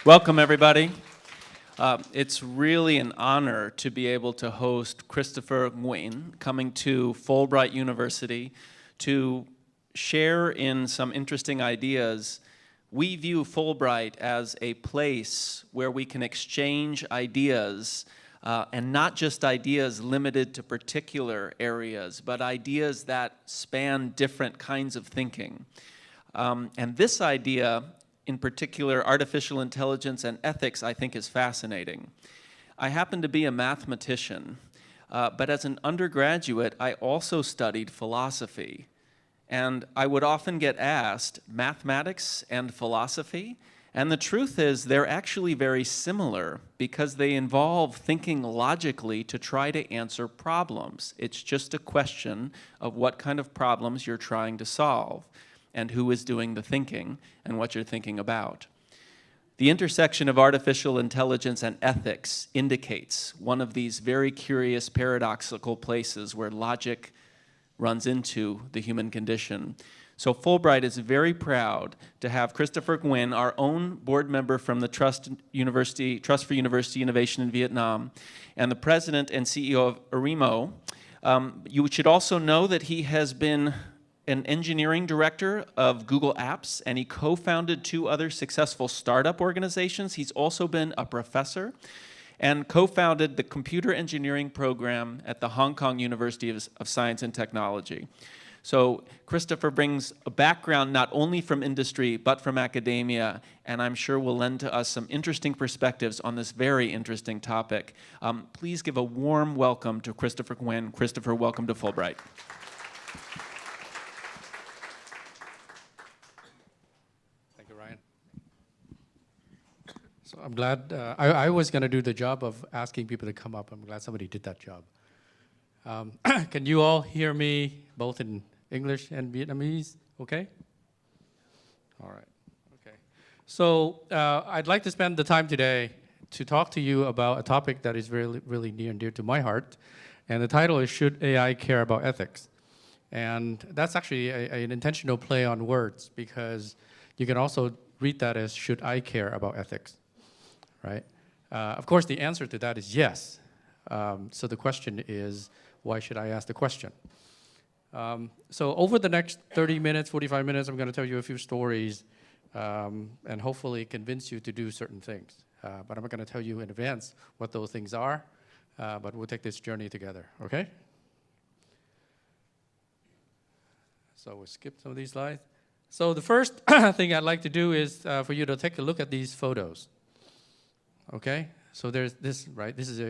Welcome, everybody. It's really an honor to be able to host Christopher Nguyen coming to Fulbright University to share in some interesting ideas. We view Fulbright as a place where we can exchange ideas, and not just ideas limited to particular areas, but ideas that span different kinds of thinking. And this idea, in particular, artificial intelligence and ethics, I think is fascinating. I happen to be a mathematician, but as an undergraduate, I also studied philosophy. And I would often get asked, mathematics and philosophy? And the truth is, they're actually very similar because they involve thinking logically to try to answer problems. It's just a question of what kind of problems you're trying to solve, and who is doing the thinking, and what you're thinking about. The intersection of artificial intelligence and ethics indicates one of these very curious paradoxical places where logic runs into the human condition. So Fulbright is very proud to have Christopher Nguyen, our own board member from the Trust for University Innovation in Vietnam, and the president and CEO of Arimo. You should also know that he has been an engineering director of Google Apps, and he co-founded 2 other successful startup organizations. He's also been a professor and co-founded the computer engineering program at the Hong Kong University of Science and Technology. So Christopher brings a background not only from industry, but from academia, and I'm sure will lend to us some interesting perspectives on this very interesting topic. Please give a warm welcome to Christopher Nguyen. Christopher, welcome to Fulbright. So I'm glad, I was going to do the job of asking people to come up. I'm glad somebody did that job. Can you all hear me both in English and Vietnamese? Okay? All right. Okay. So I'd like to spend the time today to talk to you about a topic that is really near and dear to my heart. And the title is, Should AI Care About Ethics? And that's actually an intentional play on words, because you can also read that as, should I care about ethics? Right? Of course, the answer to that is yes. So the question is, why should I ask the question? So over the next 30 minutes, 45 minutes, I'm going to tell you a few stories and hopefully convince you to do certain things. But I'm not going to tell you in advance what those things are, but we'll take this journey together, okay? So we'll skip some of these slides. So the first thing I'd like to do is for you to take a look at these photos. Okay, so there's this, right? This is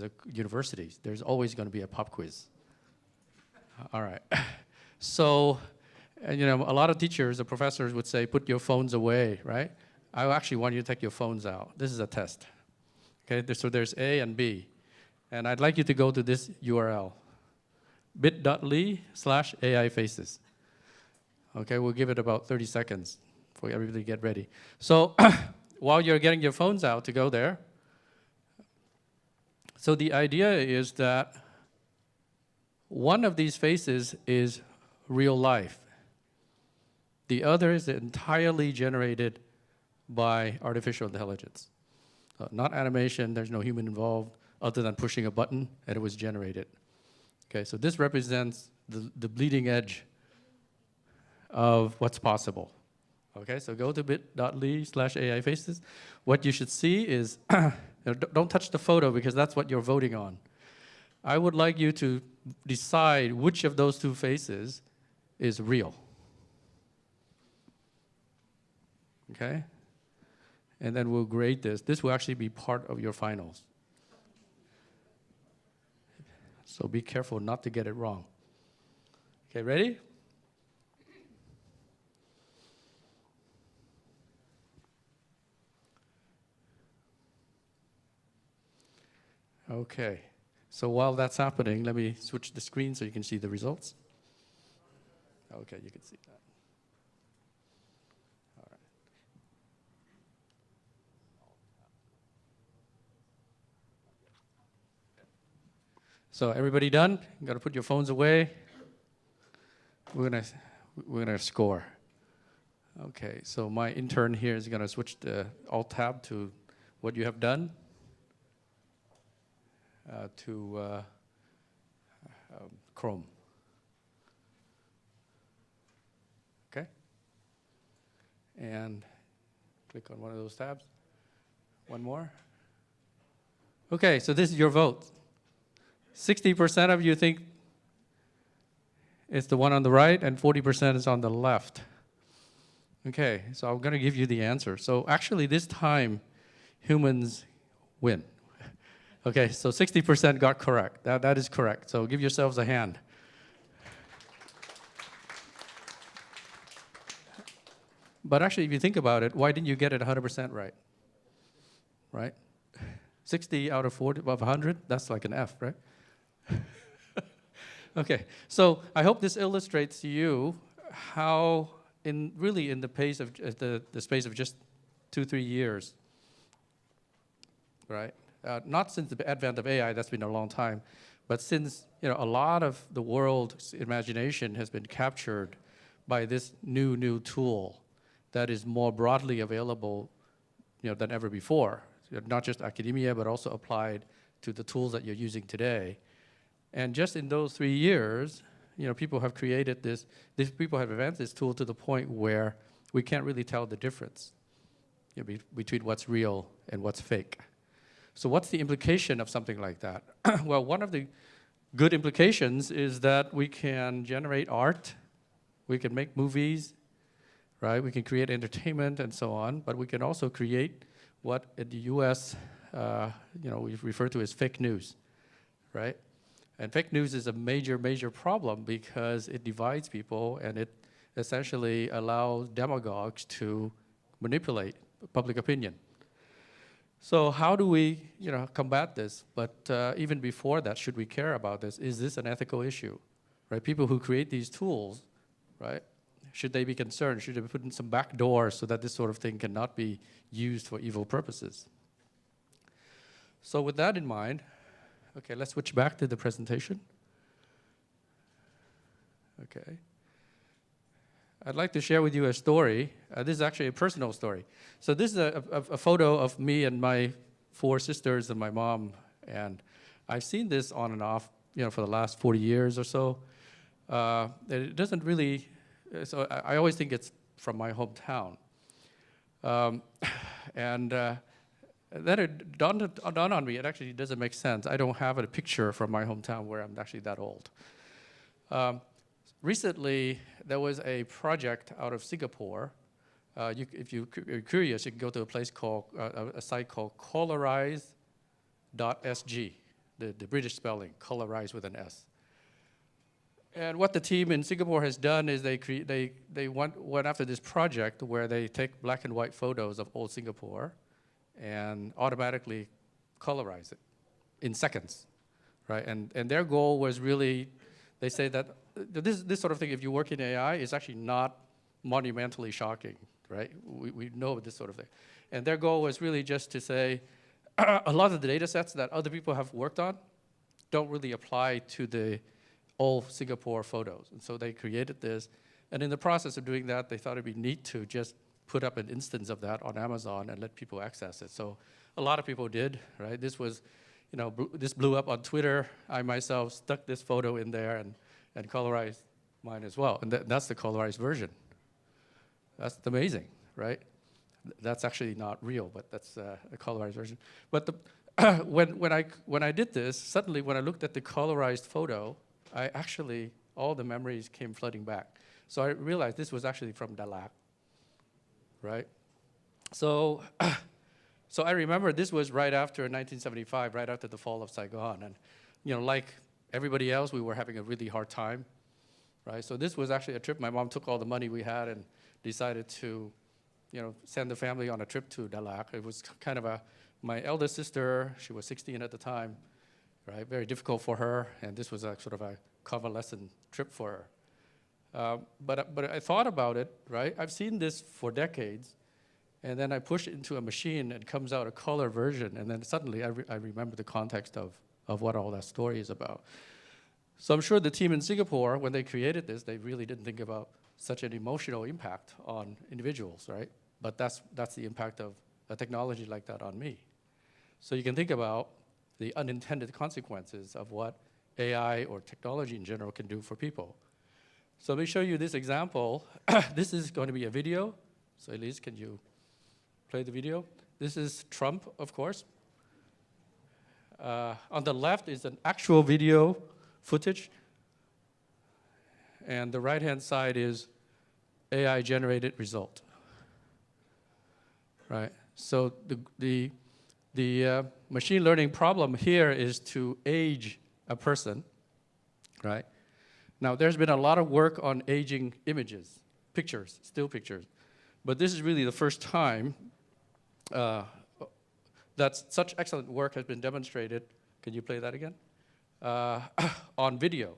a university. There's always going to be a pop quiz. All right. So, you know, a lot of teachers or professors would say, put your phones away, right? I actually want you to take your phones out. This is a test. Okay, so there's A and B. And I'd like you to go to this URL, bit.ly/AI faces. Okay, we'll give it about 30 seconds for everybody to get ready. So, while you're getting your phones out to go there, so the idea is that one of these faces is real life. The other is entirely generated by artificial intelligence. Not animation, there's no human involved other than pushing a button, and it was generated. Okay, so this represents the bleeding edge of what's possible. Okay, so go to bit.ly/AI faces. What you should see is, don't touch the photo because that's what you're voting on. I would like you to decide which of those 2 faces is real. Okay? And then we'll grade this. This will actually be part of your finals. So be careful not to get it wrong. Okay, ready? Okay, so while that's happening, let me switch the screen so you can see the results. Okay, you can see that. All right. So everybody done? You got to put your phones away. We're gonna score. Okay, so my intern here is going to switch the Alt tab to what you have done to Chrome. Okay, and click on one of those tabs. One more. Okay, so this is your vote. 60% of you think it's the one on the right, and 40% is on the left. Okay, so I'm going to give you the answer. So actually, this time, humans win. Okay, so 60% got correct. That is correct. So give yourselves a hand. But actually, if you think about it, why didn't you get it 100% right? Right? 60 out of 40 of 100, that's like an F, right? Okay, so I hope this illustrates to you how, in the pace of the space of just 2-3 years, right? Not since the advent of AI, that's been a long time, but since a lot of the world's imagination has been captured by this new tool that is more broadly available, than ever before. Not just academia, but also applied to the tools that you're using today. And just in those 3 years, people have created people have advanced this tool to the point where we can't really tell the difference between what's real and what's fake. So what's the implication of something like that? Well, one of the good implications is that we can generate art, we can make movies, right? We can create entertainment and so on, but we can also create what in the US, we refer to as fake news, right? And fake news is a major problem because it divides people and it essentially allows demagogues to manipulate public opinion. So how do we, combat this? But even before that, should we care about this? Is this an ethical issue, right? People who create these tools, right? Should they be concerned? Should they be put in some back doors so that this sort of thing cannot be used for evil purposes? So with that in mind, okay, let's switch back to the presentation. Okay. I'd like to share with you a story. This is actually a personal story. So this is a photo of me and my 4 sisters and my mom. And I've seen this on and off, for the last 40 years or so. It doesn't really, so I always think it's from my hometown. Then it dawned on me, it actually doesn't make sense. I don't have a picture from my hometown where I'm actually that old. Recently, there was a project out of Singapore. If you're curious, you can go to a place called, a site called colorize.sg, the British spelling, colorize with an S. And what the team in Singapore has done is they went after this project where they take black and white photos of old Singapore and automatically colorize it in seconds, right? And their goal was really, they say that this sort of thing, if you work in AI, is actually not monumentally shocking, right? We know this sort of thing. And their goal was really just to say, a lot of the data sets that other people have worked on don't really apply to the old Singapore photos. And so they created this. And in the process of doing that, they thought it'd be neat to just put up an instance of that on Amazon and let people access it. So a lot of people did, right? This was, this blew up on Twitter. I myself stuck this photo in there and colorized mine as well. And that's the colorized version. That's amazing, right? That's actually not real, but that's a colorized version. But when I did this, suddenly when I looked at the colorized photo, all the memories came flooding back. So I realized this was actually from Dalat, right? So I remember this was right after 1975, right after the fall of Saigon. And, like everybody else, we were having a really hard time, right? So this was actually a trip. My mom took all the money we had and decided to, send the family on a trip to Dalat. It was kind of my eldest sister, she was 16 at the time, right? Very difficult for her, and this was a sort of a convalescent trip for her. But I thought about it, right? I've seen this for decades, and then I push it into a machine, and it comes out a color version, and then suddenly I remember the context of what all that story is about. So I'm sure the team in Singapore, when they created this, they really didn't think about such an emotional impact on individuals, right? But that's the impact of a technology like that on me. So you can think about the unintended consequences of what AI or technology in general can do for people. So let me show you this example. This is going to be a video. So Elise, can you play the video? This is Trump, of course. On the left is an actual video footage. And the right-hand side is AI-generated result. Right? So the machine learning problem here is to age a person, right? Now, there's been a lot of work on aging images, pictures, still pictures. But this is really the first time that such excellent work has been demonstrated. Can you play that again? On video,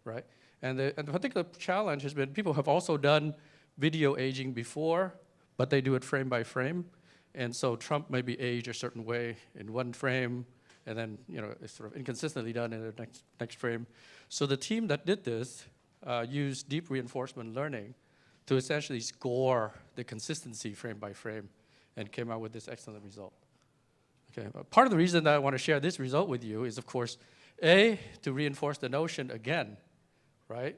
right? And the particular challenge has been people have also done video aging before, but they do it frame by frame. And so Trump may be aged a certain way in one frame, and then it's sort of inconsistently done in the next frame. So the team that did this used deep reinforcement learning to essentially score the consistency frame by frame and came out with this excellent result. Okay. Part of the reason that I want to share this result with you is, of course, A, to reinforce the notion again, right,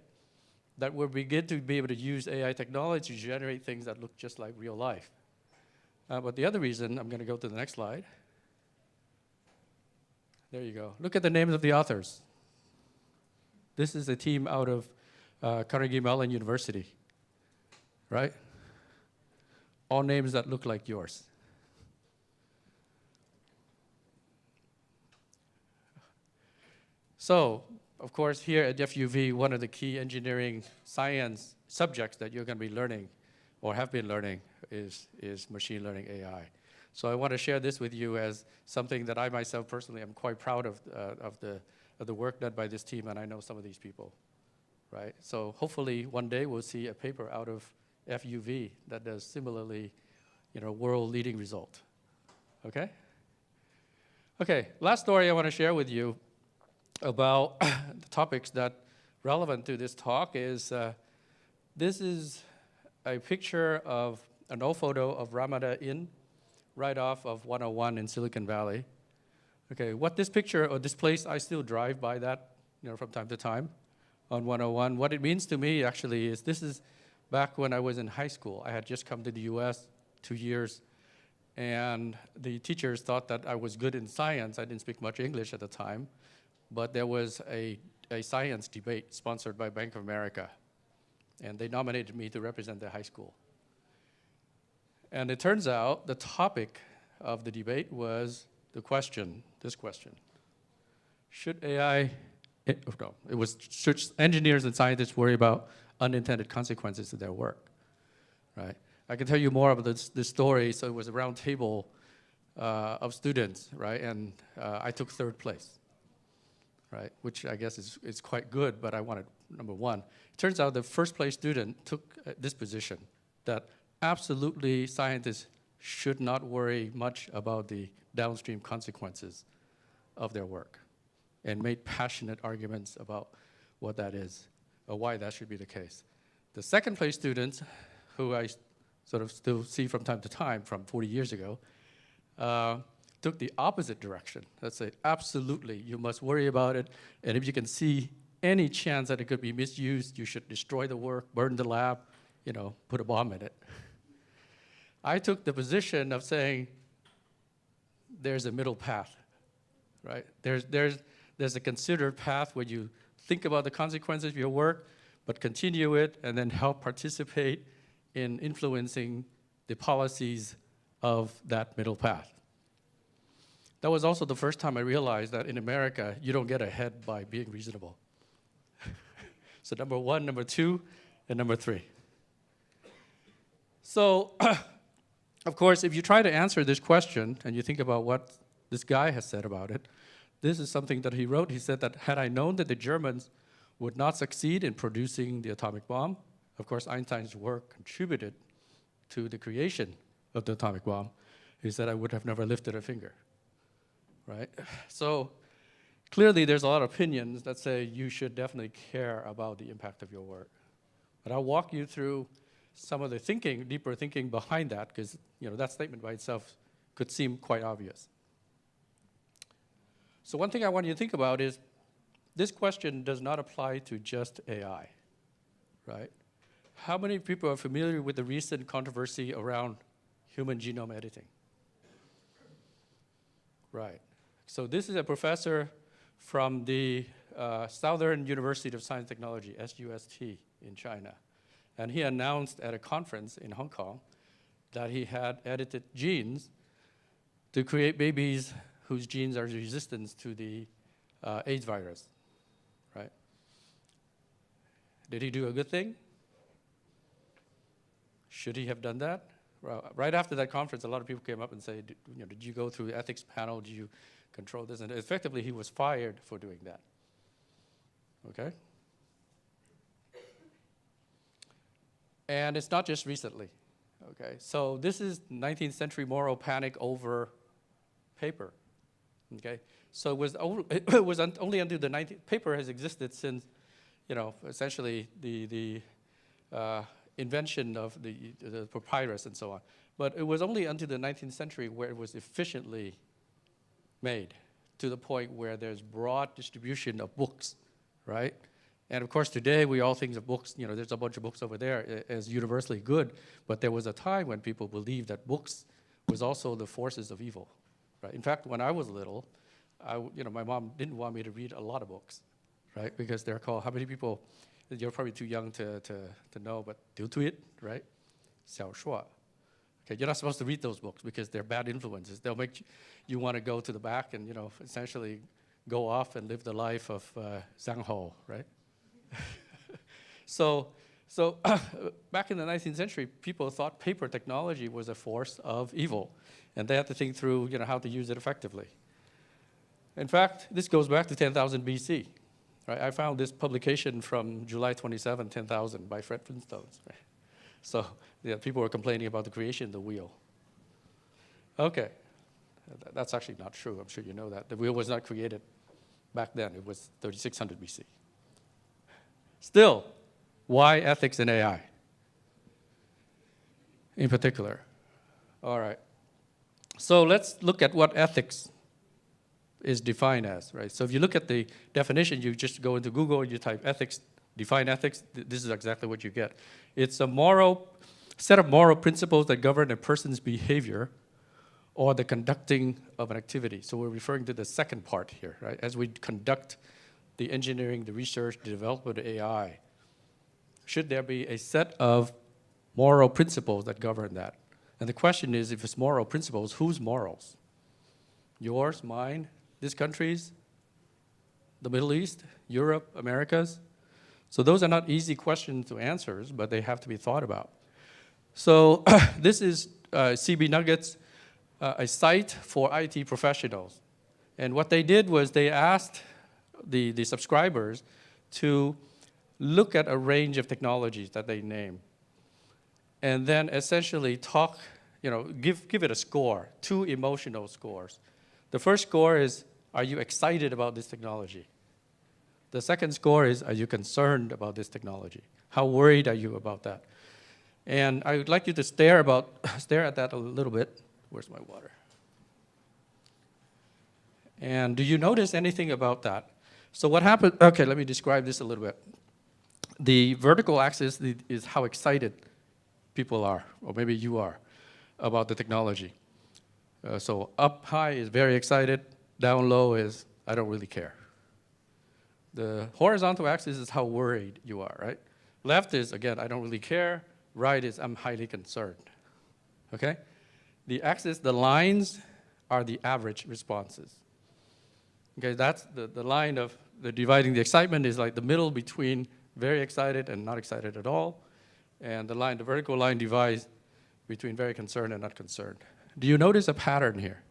that we'll begin to be able to use AI technology to generate things that look just like real life. But the other reason, I'm going to go to the next slide. There you go. Look at the names of the authors. This is a team out of Carnegie Mellon University, right? All names that look like yours. So, of course, here at FUV, one of the key engineering science subjects that you're going to be learning or have been learning is machine learning AI. So I want to share this with you as something that I myself personally am quite proud of the work done by this team, and I know some of these people, right? So hopefully one day we'll see a paper out of FUV that does similarly, world-leading result. Okay? Okay, last story I want to share with you about the topics that relevant to this talk is this is a picture of an old photo of Ramada Inn right off of 101 in Silicon Valley. Okay, what this picture or this place, I still drive by that from time to time on 101. What it means to me actually is this is back when I was in high school. I had just come to the US 2 years, and the teachers thought that I was good in science. I didn't speak much English at the time, but there was a science debate sponsored by Bank of America, and they nominated me to represent their high school. And it turns out the topic of the debate was this question. Should should engineers and scientists worry about unintended consequences of their work, right? I can tell you more about this story. So it was a round table of students, right? And I took third place, right? Which I guess is quite good, but I wanted number one. It turns out the first place student took this position, that absolutely scientists should not worry much about the downstream consequences of their work, and made passionate arguments about what that is, or why that should be the case. The second place students, who I sort of still see from time to time from 40 years ago, took the opposite direction. Let's say, absolutely, you must worry about it, and if you can see any chance that it could be misused, you should destroy the work, burn the lab, put a bomb in it. I took the position of saying, there's a middle path, right? There's a considered path where you think about the consequences of your work, but continue it and then help participate in influencing the policies of that middle path. That was also the first time I realized that in America, you don't get ahead by being reasonable. So number one, number two, and number three. So, of course, if you try to answer this question and you think about what this guy has said about it, this is something that he wrote. He said that had I known that the Germans would not succeed in producing the atomic bomb, of course, Einstein's work contributed to the creation of the atomic bomb, he said I would have never lifted a finger, right? So Clearly, there's a lot of opinions that say you should definitely care about the impact of your work. But I'll walk you through some of the thinking, deeper thinking behind that, because that statement by itself could seem quite obvious. So one thing I want you to think about is this question does not apply to just AI, right? How many people are familiar with the recent controversy around human genome editing? Right. So this is a professor from the Southern University of Science and Technology, SUST, in China. And he announced at a conference in Hong Kong that he had edited genes to create babies whose genes are resistant to the AIDS virus, right? Did he do a good thing? Should he have done that? Well, right after that conference, a lot of people came up and said, did you go through the ethics panel? Did you control this? And effectively, he was fired for doing that, okay? And it's not just recently, okay? So this is 19th century moral panic over paper, okay? So it was only until the 19th, paper has existed since, essentially the invention of the papyrus and so on. But it was only until the 19th century where it was efficiently made to the point where there's broad distribution of books, right? And of course, today we all think of books, there's a bunch of books over there as universally good, but there was a time when people believed that books was also the forces of evil, right? In fact, when I was little, my mom didn't want me to read a lot of books, right? Because they're called, how many people, you're probably too young to know, but 丢推, right? 小说. Okay, you're not supposed to read those books because they're bad influences. They'll make you want to go to the back and, essentially go off and live the life of Zhang Ho, right? So back in the 19th century, people thought paper technology was a force of evil, and they had to think through, how to use it effectively. In fact, this goes back to 10,000 BC. Right? I found this publication from July 27, 10,000 by Fred Flintstone. Right? So people were complaining about the creation of the wheel. Okay, that's actually not true. I'm sure you know that. The wheel was not created back then. It was 3600 BC. Still, why ethics in AI in particular? All right. So let's look at what ethics is defined as, right? So if you look at the definition, you just go into Google, you type ethics, define ethics, this is exactly what you get. It's a set of moral principles that govern a person's behavior or the conducting of an activity. So we're referring to the second part here, right? As we conduct the engineering, the research, the development of AI, should there be a set of moral principles that govern that? And the question is, if it's moral principles, whose morals? Yours, mine, this country's, the Middle East, Europe, America's? So those are not easy questions to answer, but they have to be thought about. So this is CB Nuggets, a site for IT professionals. And what they did was they asked the subscribers to look at a range of technologies that they name, and then essentially talk, give it a score, 2 emotional scores. The first score is, are you excited about this technology? The second score is, are you concerned about this technology? How worried are you about that? And I would like you to stare at that a little bit. Where's my water? And do you notice anything about that? So what happened, okay, let me describe this a little bit. The vertical axis is how excited people are, or maybe you are, about the technology. So up high is very excited, down low is I don't really care. The horizontal axis is how worried you are, right? Left is, again, I don't really care. Right is I'm highly concerned, okay? The axis, the lines are the average responses. Okay, that's the line of the dividing the excitement is like the middle between very excited and not excited at all. And the vertical line divides between very concerned and not concerned. Do you notice a pattern here?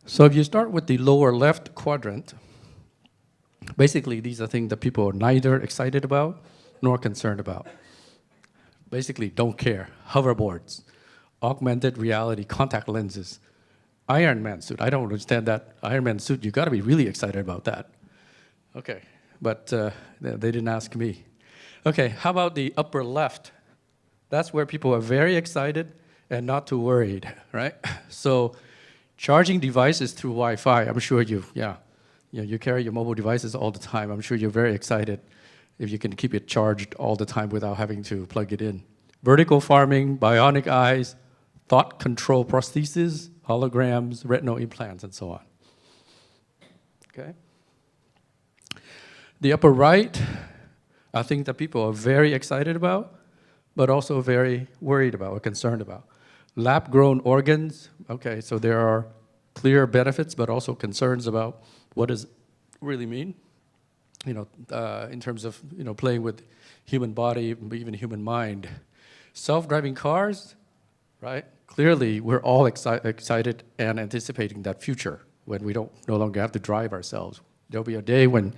So if you start with the lower left quadrant, Basically, these are things that people are neither excited about nor concerned about. Basically, don't care. Hoverboards, augmented reality, contact lenses, Iron Man suit. I don't understand that Iron Man suit. You got to be really excited about that. Okay, but they didn't ask me. Okay, how about the upper left? That's where people are very excited and not too worried, right? So charging devices through Wi-Fi, I'm sure you carry your mobile devices all the time. I'm sure you're very excited if you can keep it charged all the time without having to plug it in. Vertical farming, bionic eyes, thought control prostheses, holograms, retinal implants, and so on. Okay. The upper right, I think that people are very excited about, but also very worried about or concerned about. Lab-grown organs, okay, so there are clear benefits, but also concerns about what does it really mean, in terms of, playing with human body, even human mind. Self-driving cars, right? Clearly, we're all excited and anticipating that future when we no longer have to drive ourselves. There'll be a day when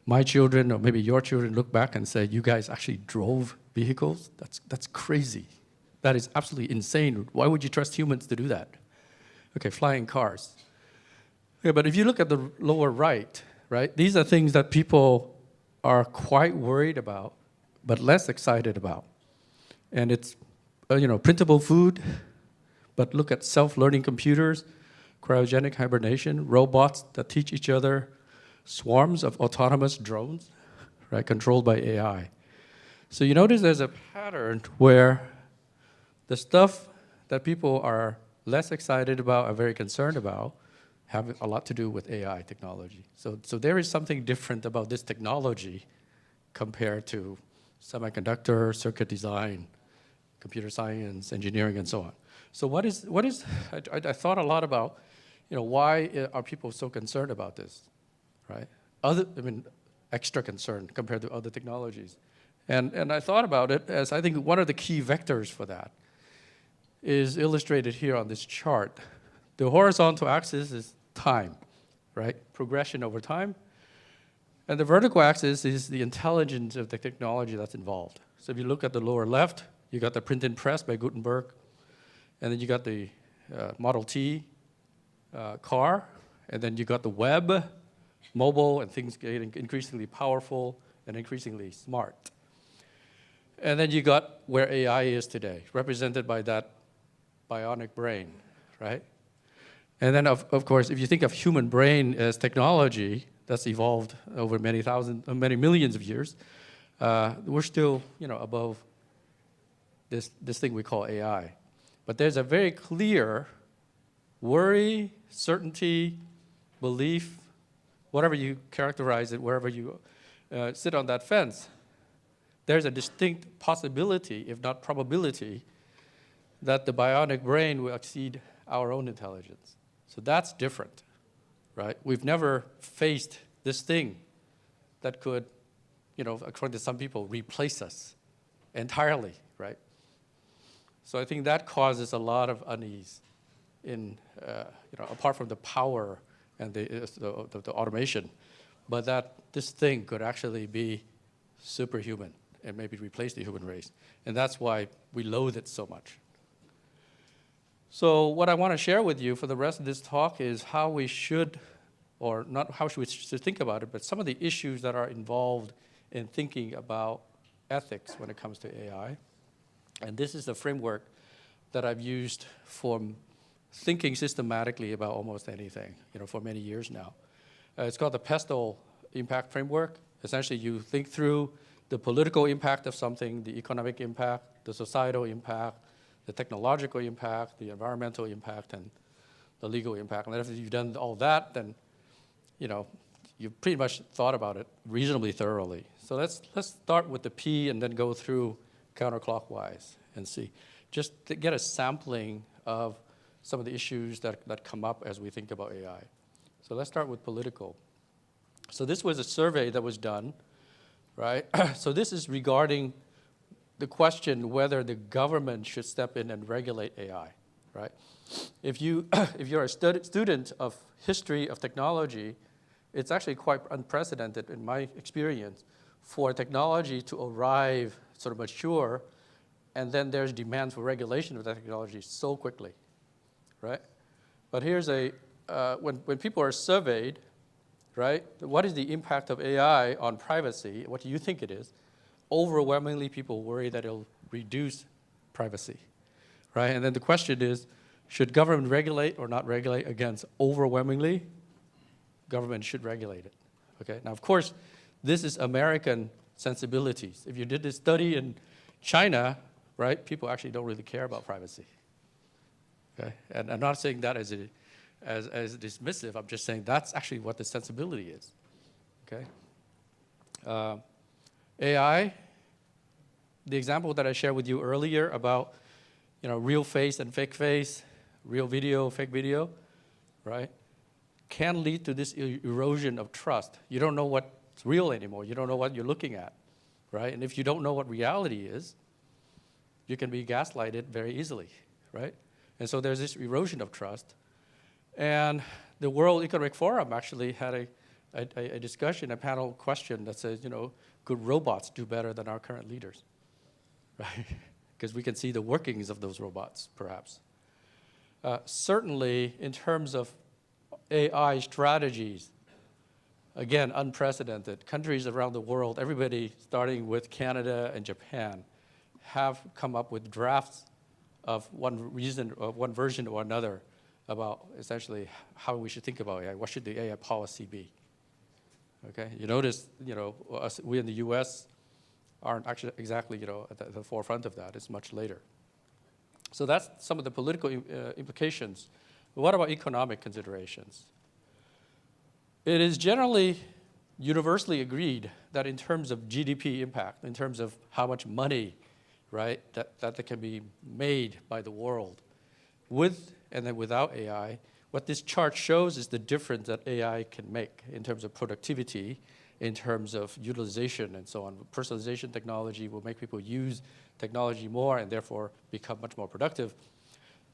my children, or maybe your children, look back and say, you guys actually drove vehicles? That's crazy. That is absolutely insane. Why would you trust humans to do that? Okay, flying cars. Okay, but if you look at the lower right, these are things that people are quite worried about, but less excited about. And it's, printable food, but look at self-learning computers, cryogenic hibernation, robots that teach each other, swarms of autonomous drones, right, controlled by AI. So you notice there's a pattern where the stuff that people are less excited about, are very concerned about, have a lot to do with AI technology. So there is something different about this technology compared to semiconductor, circuit design, computer science, engineering, and so on. So I thought a lot about, why are people so concerned about this, right? Extra concerned compared to other technologies. And I thought about it as I think one of the key vectors for that is illustrated here on this chart. The horizontal axis is time, right? Progression over time. And the vertical axis is the intelligence of the technology that's involved. So if you look at the lower left, you got the print and press by Gutenberg, and then you got the Model T car, and then you got the web, mobile, and things getting increasingly powerful and increasingly smart. And then you got where AI is today, represented by that bionic brain, right? And then, of course, if you think of human brain as technology that's evolved over many millions of years, we're still, above this thing we call AI. But there's a very clear worry, certainty, belief, whatever you characterize it, wherever you sit on that fence, there's a distinct possibility, if not probability, that the bionic brain will exceed our own intelligence. So that's different, right? We've never faced this thing that could, according to some people, replace us entirely, right? So I think that causes a lot of unease in, apart from the power and the automation, but that this thing could actually be superhuman and maybe replace the human race. And that's why we loathe it so much. So what I want to share with you for the rest of this talk is how we should, or not how we should think about it, but some of the issues that are involved in thinking about ethics when it comes to AI. And this is the framework that I've used for thinking systematically about almost anything, for many years now. It's called the PESTLE impact framework. Essentially, you think through the political impact of something, the economic impact, the societal impact, the technological impact, the environmental impact, and the legal impact. And after you've done all that, then you've pretty much thought about it reasonably thoroughly. So let's start with the P and then go through counterclockwise and see. Just to get a sampling of some of the issues that come up as we think about AI. So let's start with political. So this was a survey that was done, right? So this is regarding the question whether the government should step in and regulate AI, right? If you're a student of history of technology, it's actually quite unprecedented in my experience for technology to arrive sort of mature, and then there's demand for regulation of that technology so quickly, right? But here's when people are surveyed, right, what is the impact of AI on privacy? What do you think it is? Overwhelmingly, people worry that it'll reduce privacy, right? And then the question is, should government regulate or not regulate? Against overwhelmingly, government should regulate it, okay? Now, of course, this is American sensibilities. If you did this study in China, right, people actually don't really care about privacy, okay? And I'm not saying that as dismissive. I'm just saying that's actually what the sensibility is, okay? AI, the example that I shared with you earlier about, real face and fake face, real video, fake video, right, can lead to this erosion of trust. You don't know what's real anymore. You don't know what you're looking at, right? And if you don't know what reality is, you can be gaslighted very easily, right? And so there's this erosion of trust. And the World Economic Forum actually had a discussion, a panel question that says, could robots do better than our current leaders, right? Because we can see the workings of those robots, perhaps. Certainly, in terms of AI strategies, again, unprecedented. Countries around the world, everybody starting with Canada and Japan, have come up with drafts of one version or another about essentially how we should think about AI. What should the AI policy be? Okay, you notice, we in the U.S. aren't actually exactly, at the forefront of that. It's much later. So that's some of the political implications. But what about economic considerations? It is generally universally agreed that in terms of GDP impact, in terms of how much money, right, that can be made by the world with and then without AI, what this chart shows is the difference that AI can make in terms of productivity, in terms of utilization and so on. Personalization technology will make people use technology more and therefore become much more productive.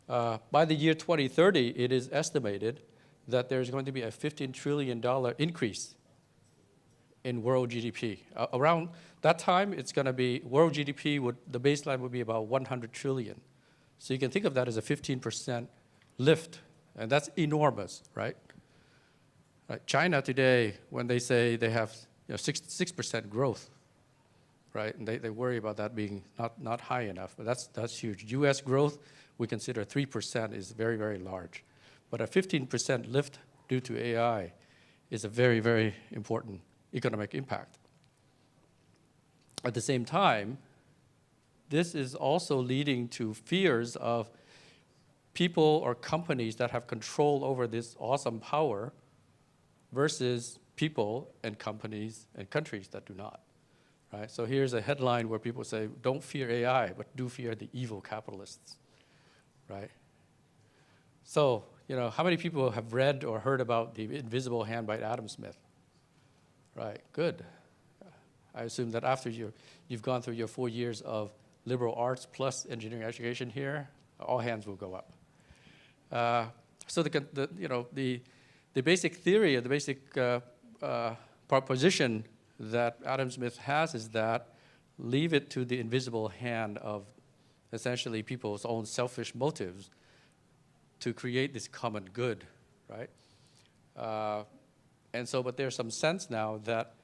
By the year 2030, it is estimated that there's going to be a $15 trillion increase in world GDP. Around that time, it's going to be, world GDP, the baseline would be about 100 trillion. So you can think of that as a 15% lift, and that's enormous, right? China today, when they say they have 6% growth, right, and they worry about that being not high enough, but that's huge. US growth, we consider 3% is very, very large. But a 15% lift due to AI is a very, very important economic impact. At the same time, this is also leading to fears of people or companies that have control over this awesome power versus people and companies and countries that do not, right? So here's a headline where people say, don't fear AI, but do fear the evil capitalists, right? So, how many people have read or heard about The Invisible Hand by Adam Smith? Right, good. I assume that after you've gone through your 4 years of liberal arts plus engineering education here, all hands will go up. So the basic theory or the basic proposition that Adam Smith has is that leave it to the invisible hand of essentially people's own selfish motives to create this common good, right? But there's some sense now that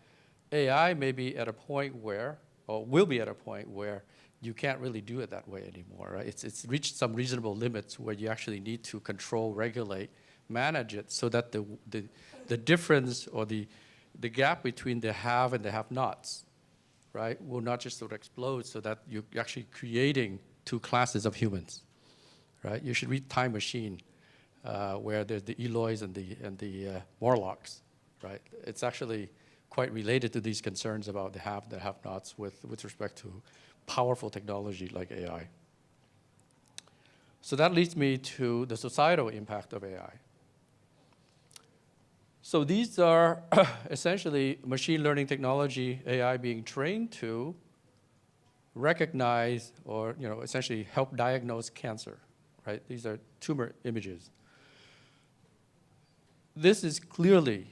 AI may be at a point where, or will be at a point where you can't really do it that way anymore, right? It's reached some reasonable limits where you actually need to control, regulate, manage it so that the difference or the gap between the have and the have-nots, right, will not just sort of explode so that you're actually creating two classes of humans, right? You should read Time Machine, where there's the Eloys and the Morlocks, right? It's actually quite related to these concerns about the have-nots with respect to powerful technology like AI. So that leads me to the societal impact of AI. So these are essentially machine learning technology, AI being trained to recognize or essentially help diagnose cancer, right? These are tumor images. This is clearly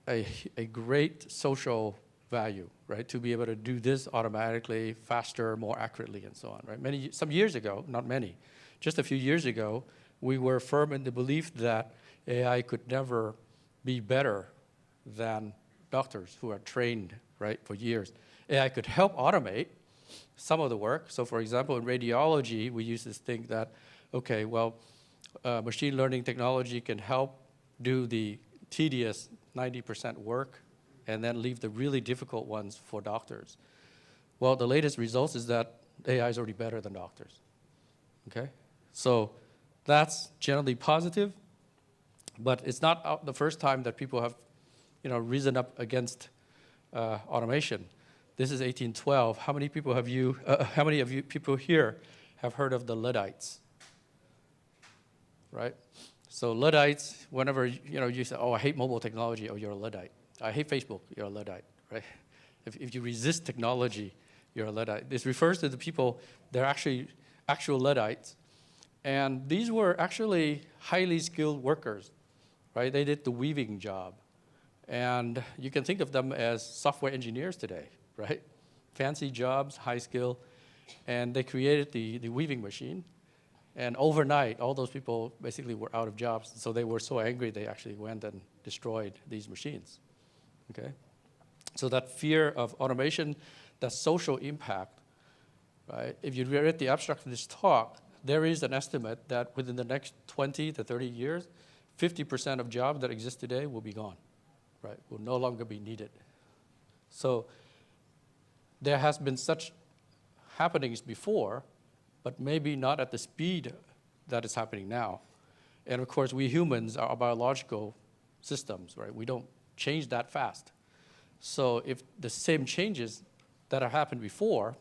a great social value, right? To be able to do this automatically, faster, more accurately, and so on, right? Some years ago, not many, just a few years ago, we were firm in the belief that AI could never be better than doctors who are trained, right, for years. AI could help automate some of the work. So for example, in radiology, we used to think that, okay, well, machine learning technology can help do the tedious 90% work and then leave the really difficult ones for doctors. Well, the latest results is that AI is already better than doctors, okay? So that's generally positive, but it's not the first time that people have, risen up against automation. This is 1812. How many people have you, how many of you people here have heard of the Luddites? Right? So Luddites, whenever you say, oh, I hate mobile technology, oh, you're a Luddite. I hate Facebook, you're a Luddite, right? If you resist technology, you're a Luddite. This refers to the people, they're actually actual Luddites. And these were actually highly skilled workers, right? They did the weaving job. And you can think of them as software engineers today, right? Fancy jobs, high skill. And they created the weaving machine. And overnight, all those people basically were out of jobs. So they were so angry, they actually went and destroyed these machines, okay? So that fear of automation, that social impact, right? If you read the abstract of this talk, there is an estimate that within the next 20 to 30 years, 50% of jobs that exist today will be gone, right? Will no longer be needed. So there has been such happenings before, but maybe not at the speed that is happening now. And of course, we humans are biological systems, right? We don't change that fast. So if the same changes that have happened before,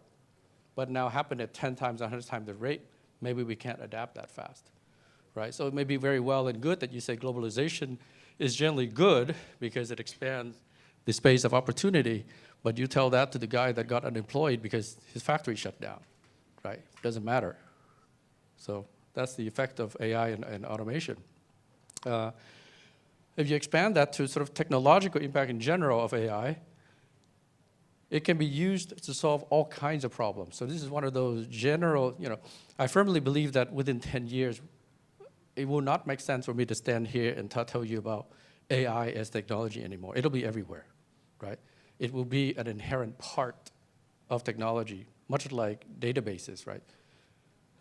but now happen at 10 times, 100 times the rate, maybe we can't adapt that fast, right? So it may be very well and good that you say globalization is generally good because it expands the space of opportunity, but you tell that to the guy that got unemployed because his factory shut down, right? Doesn't matter. So that's the effect of AI and automation. If you expand that to sort of technological impact in general of AI, it can be used to solve all kinds of problems. So this is one of those general, I firmly believe that within 10 years, it will not make sense for me to stand here and tell you about AI as technology anymore. It'll be everywhere, right? It will be an inherent part of technology, much like databases, right?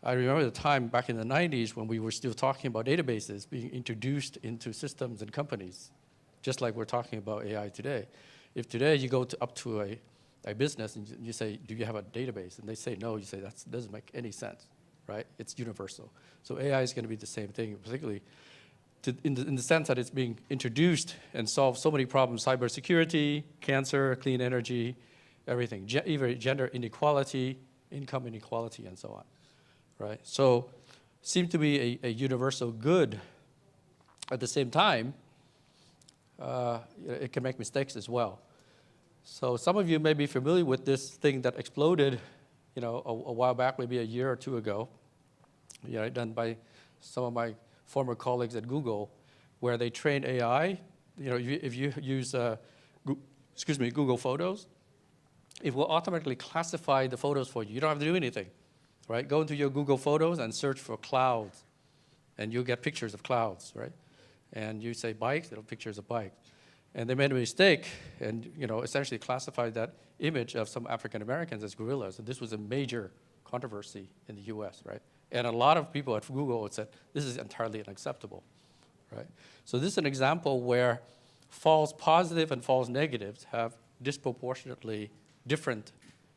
I remember the time back in the 90s when we were still talking about databases being introduced into systems and companies, just like we're talking about AI today. If today you go up to a business and you say, do you have a database? And they say no, you say that doesn't make any sense, right? It's universal. So AI is going to be the same thing, particularly in the sense that it's being introduced and solves so many problems: cybersecurity, cancer, clean energy, everything, even gender inequality, income inequality, and so on, right? So seem to be a universal good. At the same time, it can make mistakes as well. So some of you may be familiar with this thing that exploded, a while back, maybe a year or two ago, done by some of my former colleagues at Google, where they train AI. If you use Google Photos, it will automatically classify the photos for you. You don't have to do anything, right? Go into your Google Photos and search for clouds, and you'll get pictures of clouds, right? And you say bikes, it'll pictures of bikes. And they made a mistake and essentially classified that image of some African Americans as gorillas. And this was a major controversy in the US, right? And a lot of people at Google said, this is entirely unacceptable, right? So this is an example where false positive and false negatives have disproportionately different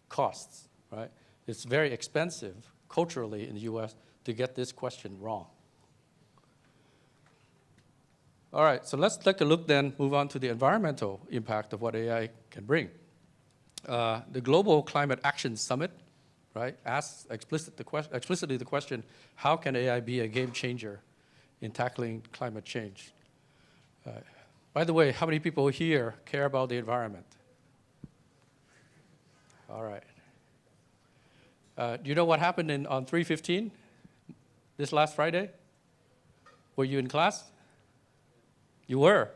costs, right? It's very expensive culturally in the US to get this question wrong. All right, so let's take a look then, move on to the environmental impact of what AI can bring. The Global Climate Action Summit, right, asks explicitly the question, how can AI be a game changer in tackling climate change? By the way, how many people here care about the environment? All right. Do you know what happened on 3/15, this last Friday? Were you in class? You were?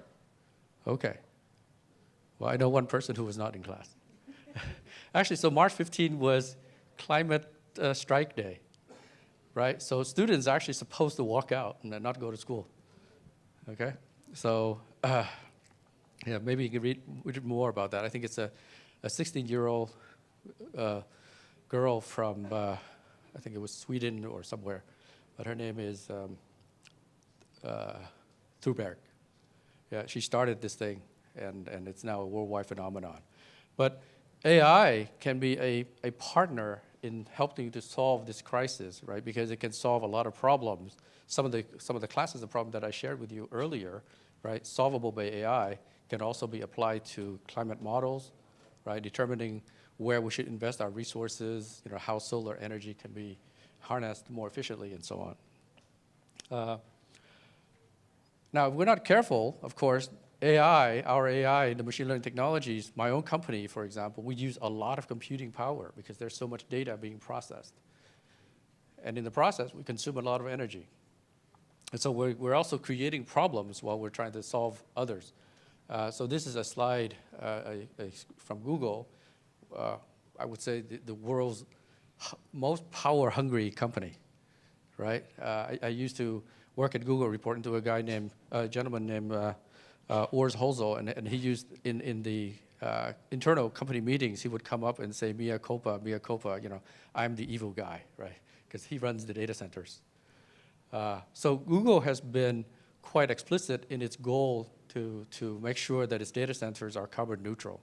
Okay. Well, I know one person who was not in class. Actually, so March 15 was climate strike day, right? So students are actually supposed to walk out and not go to school, okay? So, yeah, maybe you can read more about that. I think it's a 16-year-old girl from, I think it was Sweden or somewhere, but her name is Thurberg. Yeah, she started this thing, and it's now a worldwide phenomenon. But AI can be a partner in helping to solve this crisis, right? Because it can solve a lot of problems. Some of the classes of problems that I shared with you earlier, right, solvable by AI, can also be applied to climate models, right, determining where we should invest our resources, how solar energy can be harnessed more efficiently, and so on. Now, if we're not careful, of course, our AI, the machine learning technologies, my own company, for example, we use a lot of computing power because there's so much data being processed. And in the process, we consume a lot of energy. And so we're also creating problems while we're trying to solve others. So this is a slide from Google. I would say the world's most power-hungry company, right? I used to work at Google reporting to a gentleman named Urs Hosel, and he used in the internal company meetings, he would come up and say, mea culpa, I'm the evil guy, right? Because he runs the data centers. So Google has been quite explicit in its goal to make sure that its data centers are carbon neutral,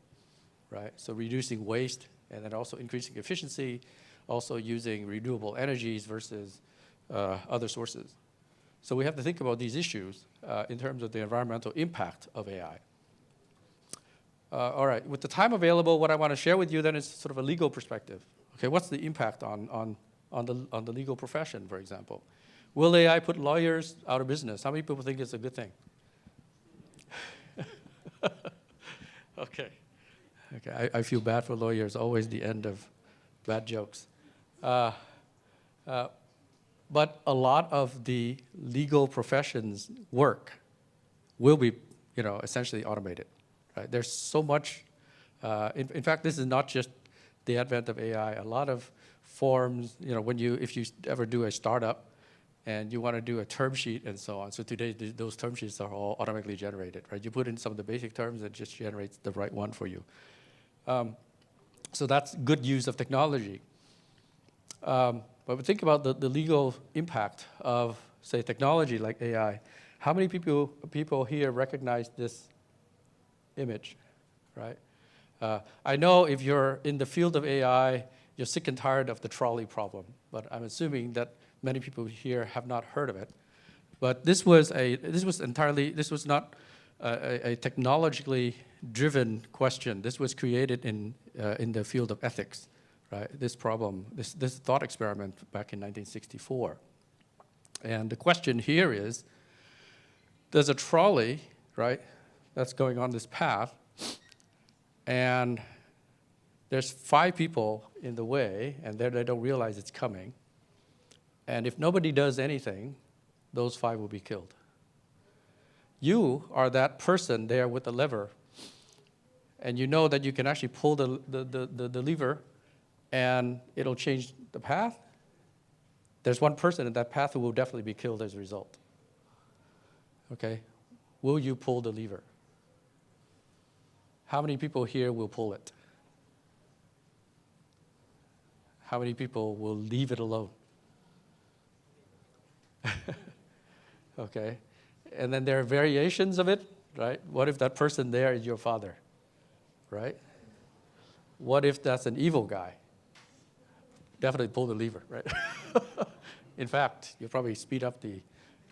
right? So reducing waste and then also increasing efficiency, also using renewable energies versus other sources. So we have to think about these issues in terms of the environmental impact of AI. All right, with the time available, what I want to share with you then is sort of a legal perspective. Okay, what's the impact on the legal profession, for example? Will AI put lawyers out of business? How many people think it's a good thing? Okay. Okay, I feel bad for lawyers, always the end of bad jokes. But a lot of the legal profession's work will be, essentially automated. Right? There's so much. In fact, this is not just the advent of AI. A lot of forms, if you ever do a startup and you want to do a term sheet and so on. So today, those term sheets are all automatically generated, right? You put in some of the basic terms, it just generates the right one for you. So that's good use of technology. But we think about the legal impact of, say, technology like AI. How many people here recognize this image, right? I know if you're in the field of AI, you're sick and tired of the trolley problem, but I'm assuming that many people here have not heard of it. But this was not a technologically driven question. This was created in the field of ethics, right? This problem, this thought experiment back in 1964. And the question here is, there's a trolley, right, that's going on this path, and there's 5 people in the way, and they don't realize it's coming. And if nobody does anything, those 5 will be killed. You are that person there with the lever, and you know that you can actually pull the lever, and it'll change the path. There's one person in that path who will definitely be killed as a result. Okay? Will you pull the lever? How many people here will pull it? How many people will leave it alone? Okay? And then there are variations of it, right? What if that person there is your father, right? What if that's an evil guy? Definitely pull the lever, right? In fact, you'll probably speed up the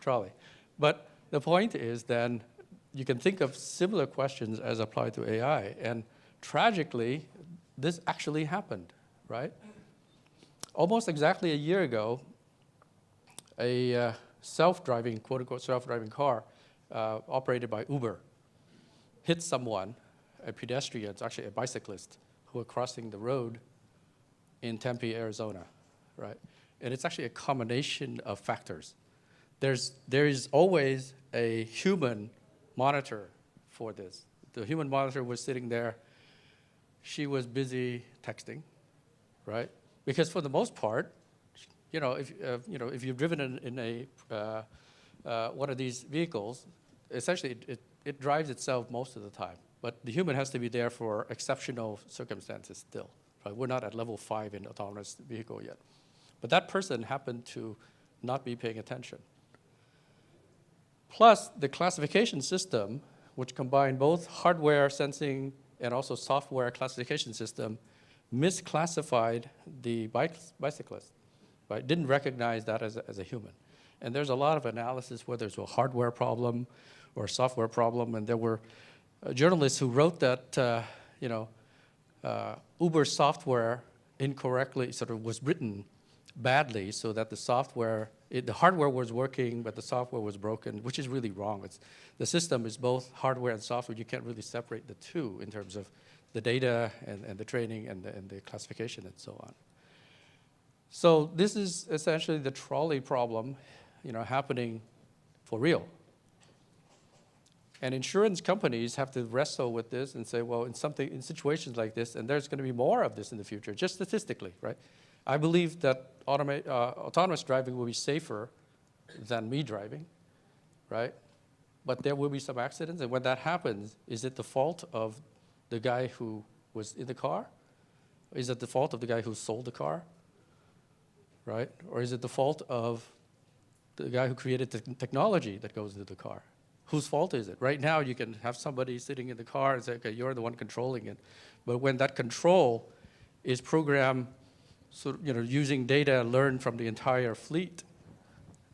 trolley. But the point is then, you can think of similar questions as applied to AI. And tragically, this actually happened, right? Almost exactly a year ago, a self-driving, quote-unquote self-driving car operated by Uber hit someone, a pedestrian, it's actually a bicyclist, who were crossing the road in Tempe, Arizona, right? And it's actually a combination of factors. There is always a human monitor for this. the human monitor was sitting there. She was busy texting, right? Because for the most part, if you've driven in a one of these vehicles, essentially it drives itself most of the time. But the human has to be there for exceptional circumstances still. Right? We're not at level 5 in autonomous vehicle yet. But that person happened to not be paying attention. Plus, the classification system, which combined both hardware sensing and also software classification system, misclassified the bicyclist, right? Didn't recognize that as a human. And there's a lot of analysis whether it's a hardware problem or a software problem, and there were journalists who wrote that Uber software incorrectly sort of was written badly so that the hardware was working, but the software was broken, which is really wrong. The system is both hardware and software. You can't really separate the two in terms of the data and the training and the classification and so on. So this is essentially the trolley problem, happening for real. And insurance companies have to wrestle with this and say, well, in situations like this, and there's going to be more of this in the future, just statistically, right? I believe that autonomous driving will be safer than me driving, right? But there will be some accidents, and when that happens, is it the fault of the guy who was in the car? Is it the fault of the guy who sold the car, right? Or is it the fault of the guy who created the technology that goes into the car? Whose fault is it? Right now, you can have somebody sitting in the car and say, okay, you're the one controlling it. But when that control is programmed using data learned from the entire fleet,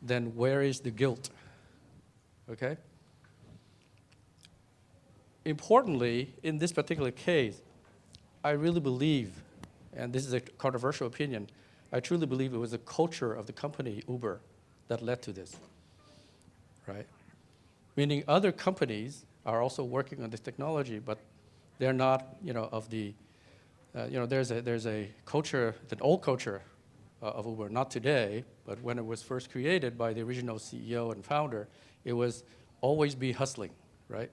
then where is the guilt? Okay? Importantly, in this particular case, I really believe, and this is a controversial opinion, I truly believe it was the culture of the company, Uber, that led to this, right? Meaning other companies are also working on this technology, but they're not, of the, there's a culture, an old culture of Uber, not today, but when it was first created by the original CEO and founder, it was always be hustling, right?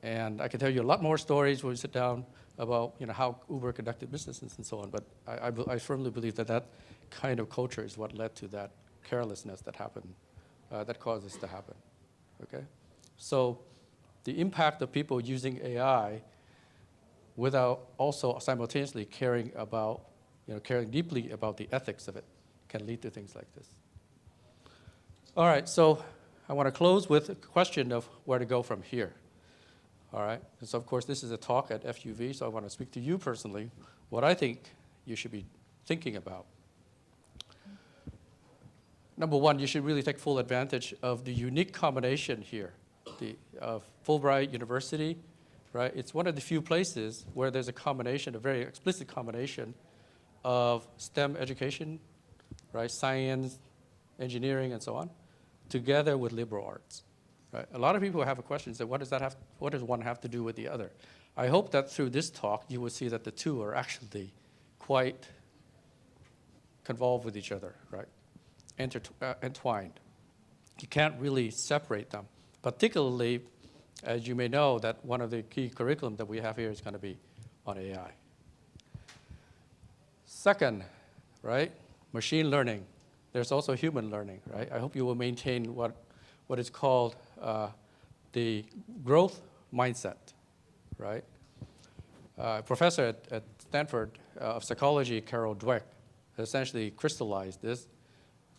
And I can tell you a lot more stories when we sit down about, how Uber conducted businesses and so on, but I firmly believe that kind of culture is what led to that carelessness that happened, that caused this to happen. Okay, so the impact of people using AI without also simultaneously caring deeply about the ethics of it can lead to things like this. All right, so I want to close with a question of where to go from here. All right, and so of course this is a talk at FUV, so I want to speak to you personally, what I think you should be thinking about. Number one, you should really take full advantage of the unique combination here of Fulbright University, right? It's one of the few places where there's a combination, a very explicit combination of STEM education, right? Science, engineering, and so on, together with liberal arts, right? A lot of people have a question, say, what does one have to do with the other? I hope that through this talk, you will see that the two are actually quite convolved with each other, right? Entwined. You can't really separate them, particularly, as you may know, that one of the key curriculum that we have here is going to be on AI. Second, right, machine learning. There's also human learning, right? I hope you will maintain what is called the growth mindset, right? A professor at Stanford of psychology, Carol Dweck, essentially crystallized this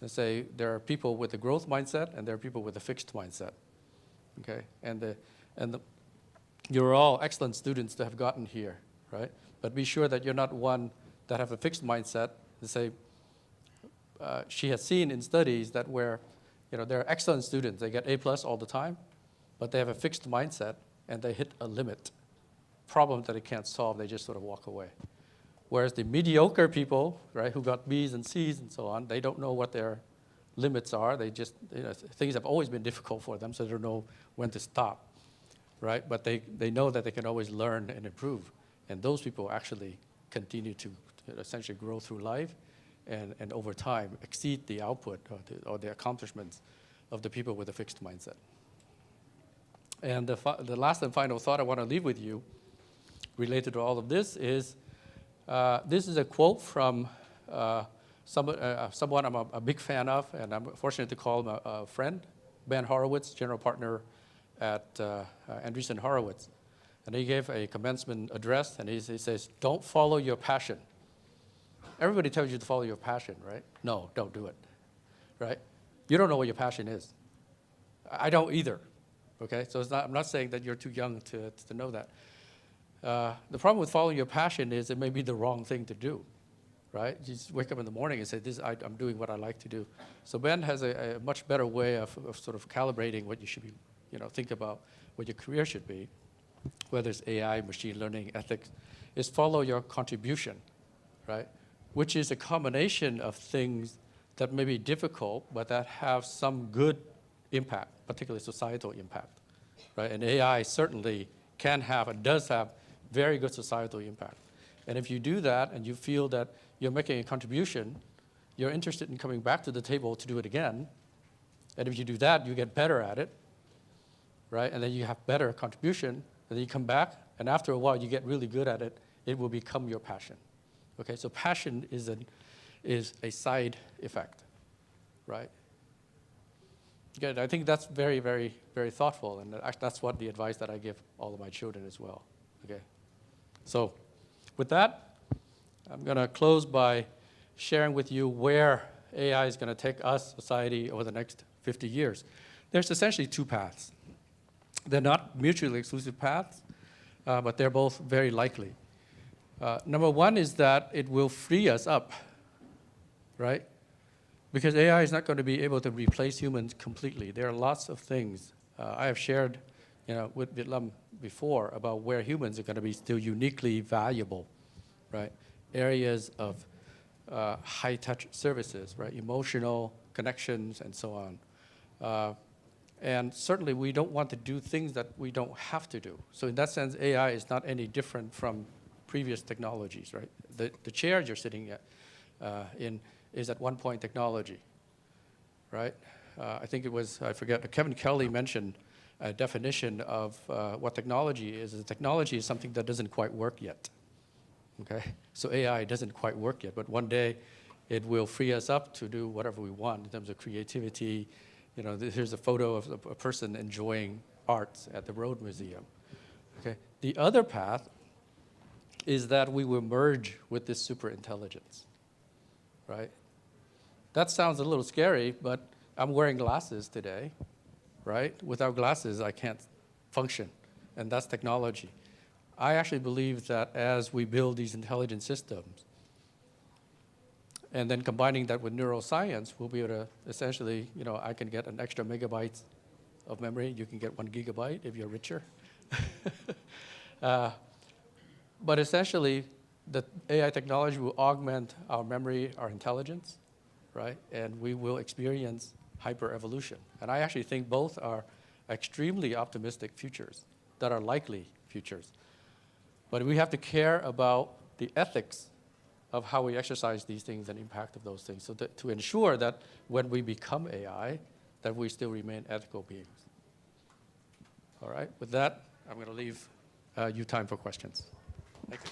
and say there are people with a growth mindset and there are people with a fixed mindset, okay? You're all excellent students that have gotten here, right? But be sure that you're not one that have a fixed mindset. To say, she has seen in studies that where, there are excellent students, they get A+ all the time, but they have a fixed mindset and they hit a limit, problem that they can't solve, they just sort of walk away. Whereas the mediocre people, right, who got B's and C's and so on, they don't know what their limits are. They just, things have always been difficult for them, so they don't know when to stop, right? But they know that they can always learn and improve. And those people actually continue to essentially grow through life and over time exceed the output or the accomplishments of the people with a fixed mindset. And the last and final thought I want to leave with you related to all of this is a quote from someone I'm a big fan of, and I'm fortunate to call him a friend, Ben Horowitz, general partner at Andreessen Horowitz. And he gave a commencement address, and he says, don't follow your passion. Everybody tells you to follow your passion, right? No, don't do it, right? You don't know what your passion is. I don't either, okay? So I'm not saying that you're too young to know that. The problem with following your passion is it may be the wrong thing to do, right? You just wake up in the morning and say, I'm doing what I like to do. So Ben has a much better way of sort of calibrating what you should be, think about what your career should be, whether it's AI, machine learning, ethics, is follow your contribution, right? Which is a combination of things that may be difficult, but that have some good impact, particularly societal impact, right? And AI certainly can have and does have very good societal impact. And if you do that and you feel that you're making a contribution, you're interested in coming back to the table to do it again. And if you do that, you get better at it, right? And then you have better contribution, and then you come back, and after a while you get really good at it, it will become your passion. Okay, so passion is a side effect, right? Good. I think that's very, very, very thoughtful, and that's what the advice that I give all of my children as well. Okay, so with that, I'm going to close by sharing with you where AI is going to take us, society, over the next 50 years. There's essentially two paths. They're not mutually exclusive paths, but they're both very likely. Number one is that it will free us up, right? Because AI is not going to be able to replace humans completely. There are lots of things. I have shared with Vietnam before about where humans are going to be still uniquely valuable, right? Areas of high-touch services, right? Emotional connections and so on. And certainly we don't want to do things that we don't have to do. So in that sense, AI is not any different from previous technologies, right? The chair you're sitting in is at one point technology, right? I think it was, I forget, Kevin Kelly mentioned a definition of what technology is. Technology is something that doesn't quite work yet, okay? So AI doesn't quite work yet, but one day it will free us up to do whatever we want in terms of creativity. Here's a photo of a person enjoying arts at the Road Museum, okay? The other path is that we will merge with this superintelligence, right? That sounds a little scary, but I'm wearing glasses today, right? Without glasses, I can't function, and that's technology. I actually believe that as we build these intelligent systems, and then combining that with neuroscience, we'll be able to essentially, I can get an extra megabyte of memory. You can get 1 gigabyte if you're richer. But essentially, the AI technology will augment our memory, our intelligence, right? And we will experience hyper-evolution. And I actually think both are extremely optimistic futures that are likely futures. But we have to care about the ethics of how we exercise these things and impact of those things, so that to ensure that when we become AI, that we still remain ethical beings. All right, with that, I'm going to leave you time for questions. Thank you.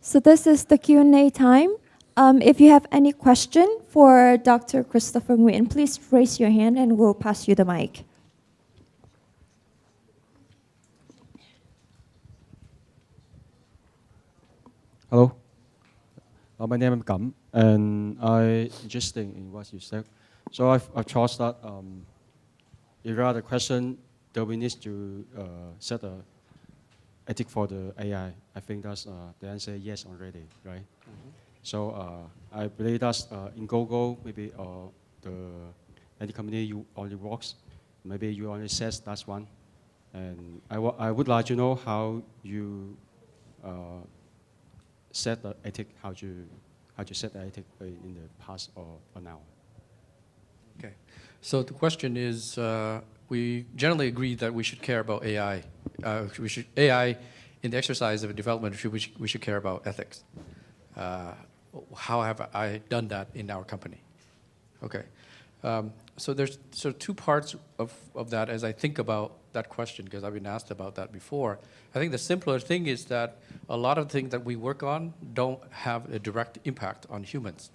So this is the Q&A time. If you have any question for Dr. Christopher Nguyen, please raise your hand and we'll pass you the mic. Hello, my name is Cẩm, and I'm interested in what you said. So I've thought that regarding the question that we need to set a ethic for the AI, I think that's the answer yes already, right? Mm-hmm. So I believe that's in Google, maybe any company you only works, maybe you only says that's one. And I would like to know how you set the ethic, how you set the ethic in the past or now. Okay, so the question is, we generally agree that we should care about AI. AI in the exercise of development, we should care about ethics. How have I done that in our company? Okay. So there's sort of two parts of that as I think about that question, because I've been asked about that before. I think the simpler thing is that a lot of things that we work on don't have a direct impact on humans.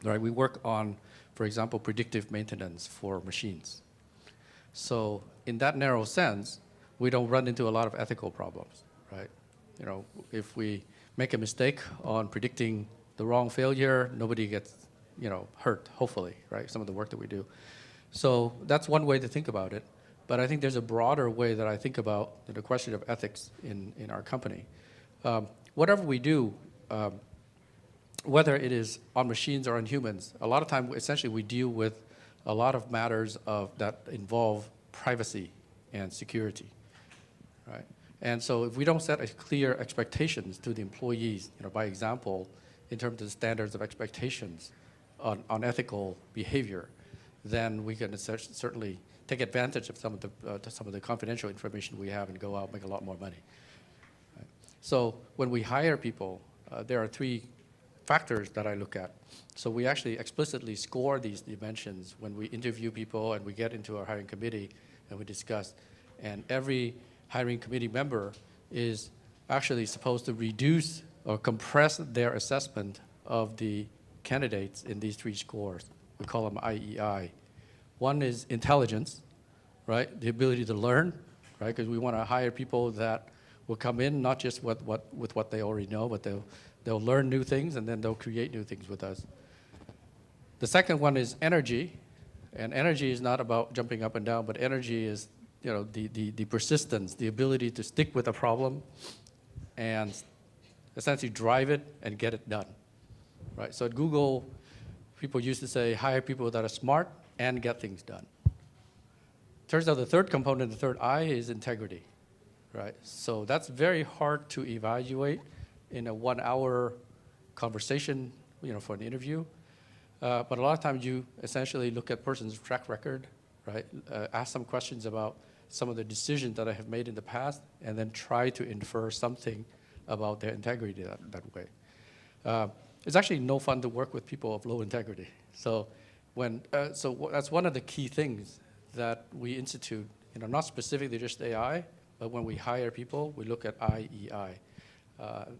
Right? We work on, for example, predictive maintenance for machines. So in that narrow sense, we don't run into a lot of ethical problems, right? You know, if we make a mistake on predicting the wrong failure, nobody gets, you know, hurt, hopefully, right? Some of the work that we do. So that's one way to think about it. But I think there's a broader way that I think about the question of ethics in our company. Whatever we do, whether it is on machines or on humans, a lot of time, essentially, we deal with a lot of matters that involve privacy and security, right? And so if we don't set a clear expectations to the employees, you know, by example, in terms of the standards of expectations on ethical behavior, then we can certainly take advantage of some of the confidential information we have and go out and make a lot more money. Right? So when we hire people, there are three factors that I look at. So we actually explicitly score these dimensions when we interview people and we get into our hiring committee and we discuss. And every hiring committee member is actually supposed to reduce or compress their assessment of the candidates in these three scores. We call them IEI. One is intelligence, right? The ability to learn, right? Because we want to hire people that will come in not just with what they already know, but they'll learn new things and then they'll create new things with us. The second one is energy, and energy is not about jumping up and down, but energy is, you know, the persistence, the ability to stick with a problem and essentially drive it and get it done, right? So at Google, people used to say, hire people that are smart and get things done. Turns out the third component, the third I, is integrity, right? So that's very hard to evaluate in a 1 hour conversation, you know, for an interview. But a lot of times you essentially look at a person's track record, right? Ask some questions about some of the decisions that I have made in the past, and then try to infer something about their integrity that way. It's actually no fun to work with people of low integrity. So that's one of the key things that we institute, you know, not specifically just AI, but when we hire people, we look at IEI.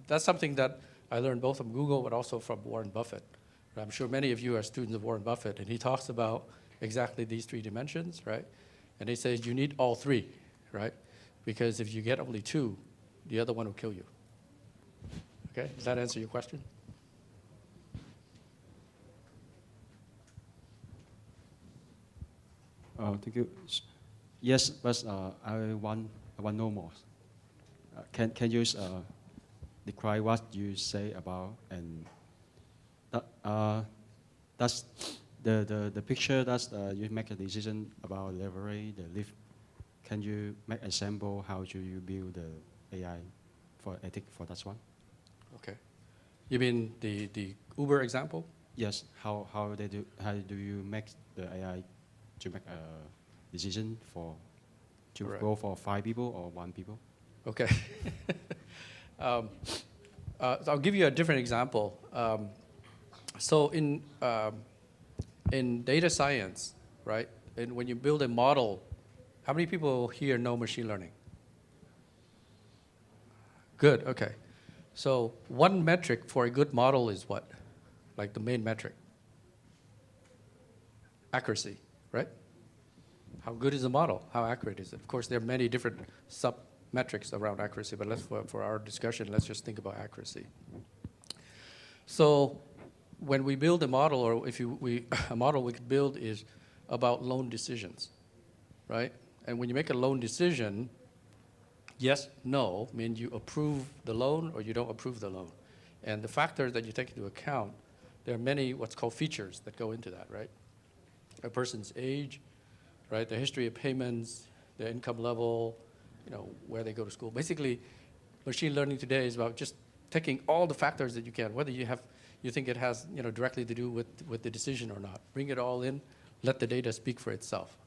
That's something that I learned both from Google, but also from Warren Buffett. I'm sure many of you are students of Warren Buffett, and he talks about exactly these three dimensions, right? And he says you need all three, right? Because if you get only two, the other one will kill you. Okay, does that answer your question? Thank you. Yes, but I want no more. Can you describe what you say about and that's the picture that you make a decision about leverage the lift. Can you make an example how do you build the AI for ethic for that one? Okay. You mean the Uber example? Yes. How do you make the AI to make a decision to go for 5 people or 1 people? Okay. So I'll give you a different example. So in data science, right? And when you build a model, how many people here know machine learning? Good. Okay. So one metric for a good model is what? Like the main metric? Accuracy, right? How good is the model? How accurate is it? Of course, there are many different sub-metrics around accuracy, but for our discussion, let's just think about accuracy. So when we build a model, or a model we could build is about loan decisions, right? And when you make a loan decision, yes, no, means you approve the loan or you don't approve the loan. And the factors that you take into account, there are many what's called features that go into that, right? A person's age, right? Their history of payments, their income level, you know, where they go to school. Basically, machine learning today is about just taking all the factors that you can, whether you think it has, you know, directly to do with the decision or not. Bring it all in, let the data speak for itself.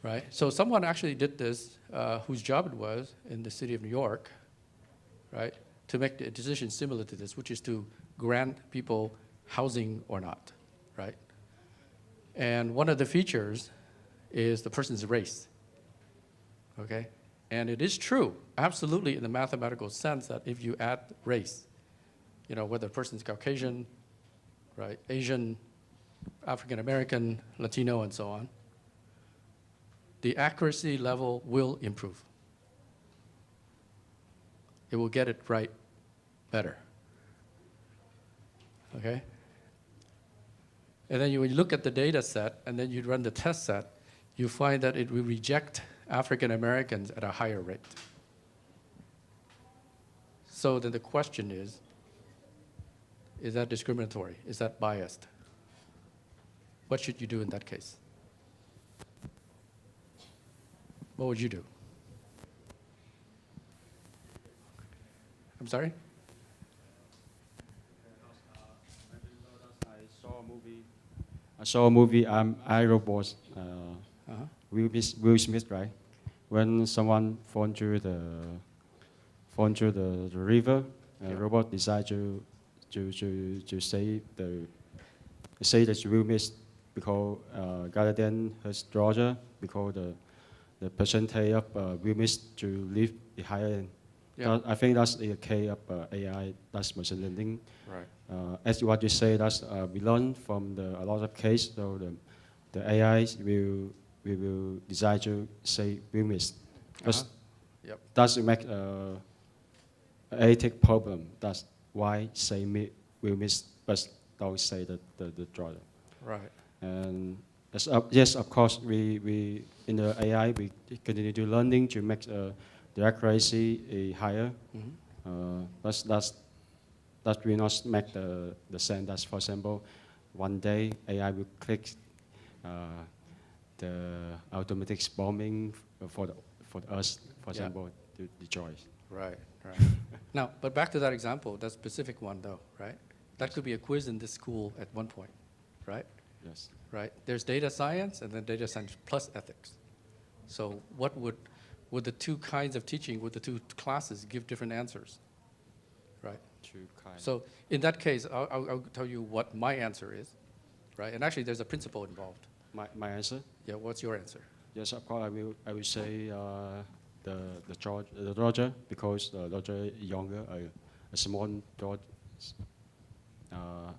right? So someone actually did this, whose job it was in the city of New York, right, to make a decision similar to this, which is to grant people housing or not, right? And one of the features is the person's race, okay? And it is true, absolutely, in the mathematical sense that if you add race, you know, whether the person's Caucasian, right, Asian, African American, Latino, and so on, the accuracy level will improve. It will get it right better, okay? And then when you look at the data set and then you run the test set, you find that it will reject African Americans at a higher rate. So then the question is that discriminatory? Is that biased? What should you do in that case? What would you do? I'm sorry? I saw a movie. I Robot. Will Smith, right? When someone fall through the river, robot decide to save the Will Smith because rather than his daughter, because the percentage of Will Smith to live the higher end. Yeah. I think that's the case of AI. That's machine learning. Right. As what you say, that's we learn from a lot of cases. So the AI will decide to say Will Smith. But Yep. that's make ethic problem. That's why say Will Smith, but don't say the daughter. Right. And yes, of course, we in the AI we continue to learning to make the accuracy higher. Mm-hmm. But that will not make the sense. That's, for example, one day AI will click the automatic bombing for us, for example, to destroy. Right, right. Now, but back to that example, that specific one though, right? That could be a quiz in this school at one point, right? Yes. Right? There's data science and then data science plus ethics. So what would the two kinds of teaching, would the two classes give different answers, right? Two kinds. So in that case, I'll tell you what my answer is, right? And actually there's a principle involved. My answer? Yeah, what's your answer? Yes, of course. I will say the Roger, because the Roger is younger, a small dog.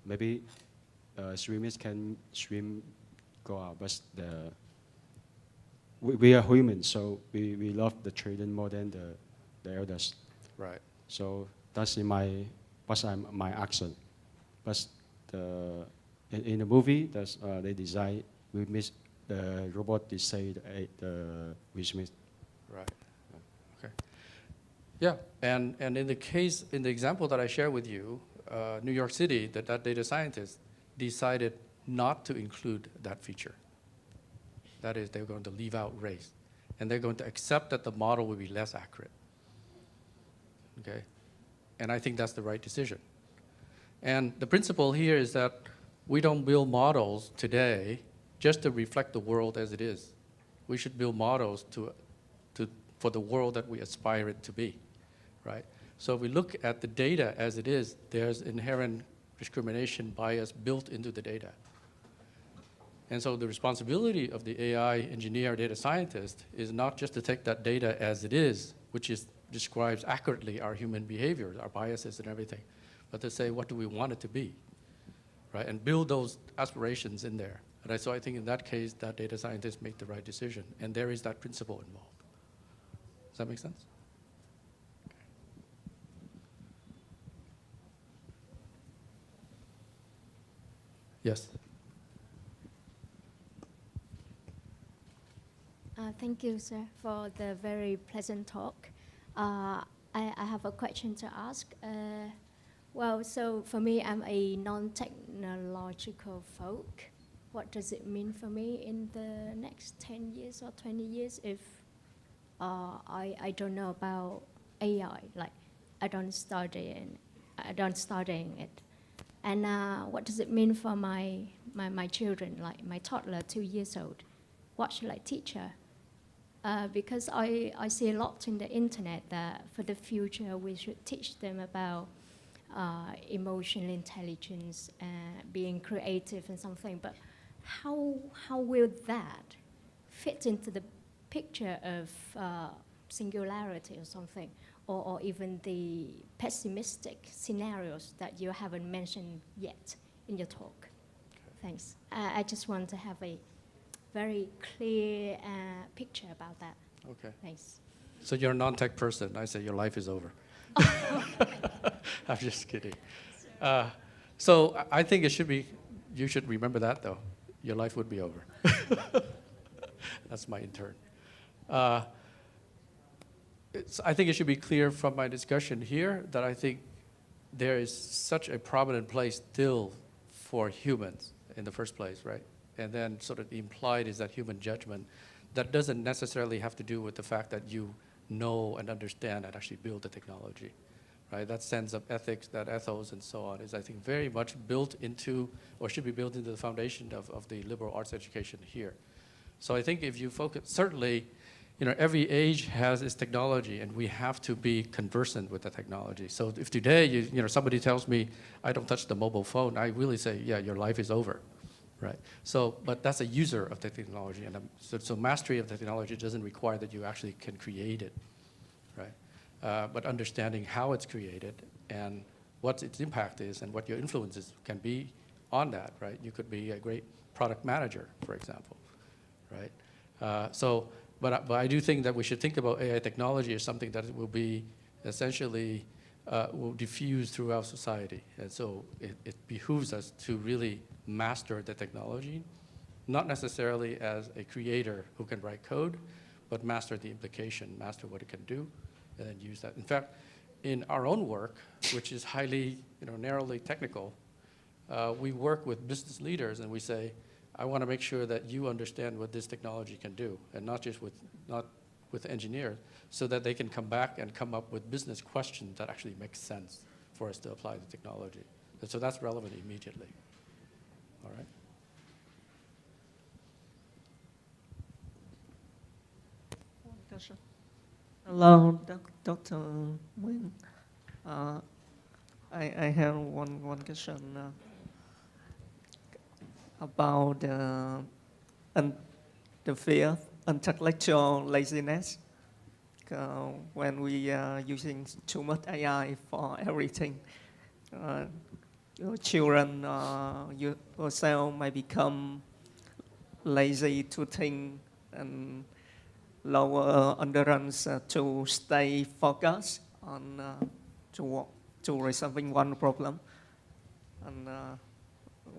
Maybe swimmers can swim, go out, but we are human, so we love the children more than the elders. Right. So that's my action. But in the movie, they design we miss the robot. They say the Will Smith. Right. Okay. Yeah, and in the example that I share with you, New York City, that data scientist decided not to include that feature. That is, they're going to leave out race, and they're going to accept that the model will be less accurate. Okay, and I think that's the right decision. And the principle here is that we don't build models today just to reflect the world as it is. We should build models for the world that we aspire it to be, right? So if we look at the data as it is, there's inherent discrimination bias built into the data. And so the responsibility of the AI engineer, data scientist, is not just to take that data as it is, which describes accurately our human behaviors, our biases and everything, but to say, what do we want it to be, right? And build those aspirations in there. And so I think in that case, that data scientist made the right decision, and there is that principle involved. Does that make sense? Yes. Thank you, sir, for the very pleasant talk. I have a question to ask. Well, so for me, I'm a non-technological folk. What does it mean for me in the next 10 years or 20 years if I don't know about AI? Like, I don't studying it. And what does it mean for my children, like my toddler, 2 years old? What should I teach her? because I see a lot in the internet that for the future we should teach them about emotional intelligence, being creative and something. But how will that fit into the picture of singularity or something, or even the pessimistic scenarios that you haven't mentioned yet in your talk? Thanks. I just want to have a very clear picture about that. Okay. Thanks. So you're a non-tech person. I say your life is over. I'm just kidding. So I think it should be, you should remember that though. Your life would be over. That's my intern. I think it should be clear from my discussion here that I think there is such a prominent place still for humans in the first place, right? And then sort of implied is that human judgment that doesn't necessarily have to do with the fact that you know and understand and actually build the technology, right? That sense of ethics, that ethos and so on is, I think, very much built into, or should be built into the foundation of the liberal arts education here. So I think if you focus, certainly, every age has its technology and we have to be conversant with the technology. So if today, somebody tells me, I don't touch the mobile phone, I really say, yeah, your life is over, right? So, but that's a user of the technology. And so mastery of the technology doesn't require that you actually can create it, right? But understanding how it's created and what its impact is and what your influences can be on that, right? You could be a great product manager, for example, right? But I do think that we should think about AI technology as something that will be essentially will diffuse throughout society. And so it behooves us to really master the technology, not necessarily as a creator who can write code, but master the implication, master what it can do, and then use that. In fact, in our own work, which is highly narrowly technical, we work with business leaders and we say, I want to make sure that you understand what this technology can do, and not just with engineers, so that they can come back and come up with business questions that actually make sense for us to apply the technology. And so that's relevant immediately. All right. One question. Hello, Dr. Nguyen. I have one question. About the fear of intellectual laziness when we are using too much AI for everything. Your children, yourself might become lazy to think and lower endurance to stay focused on to resolving one problem. And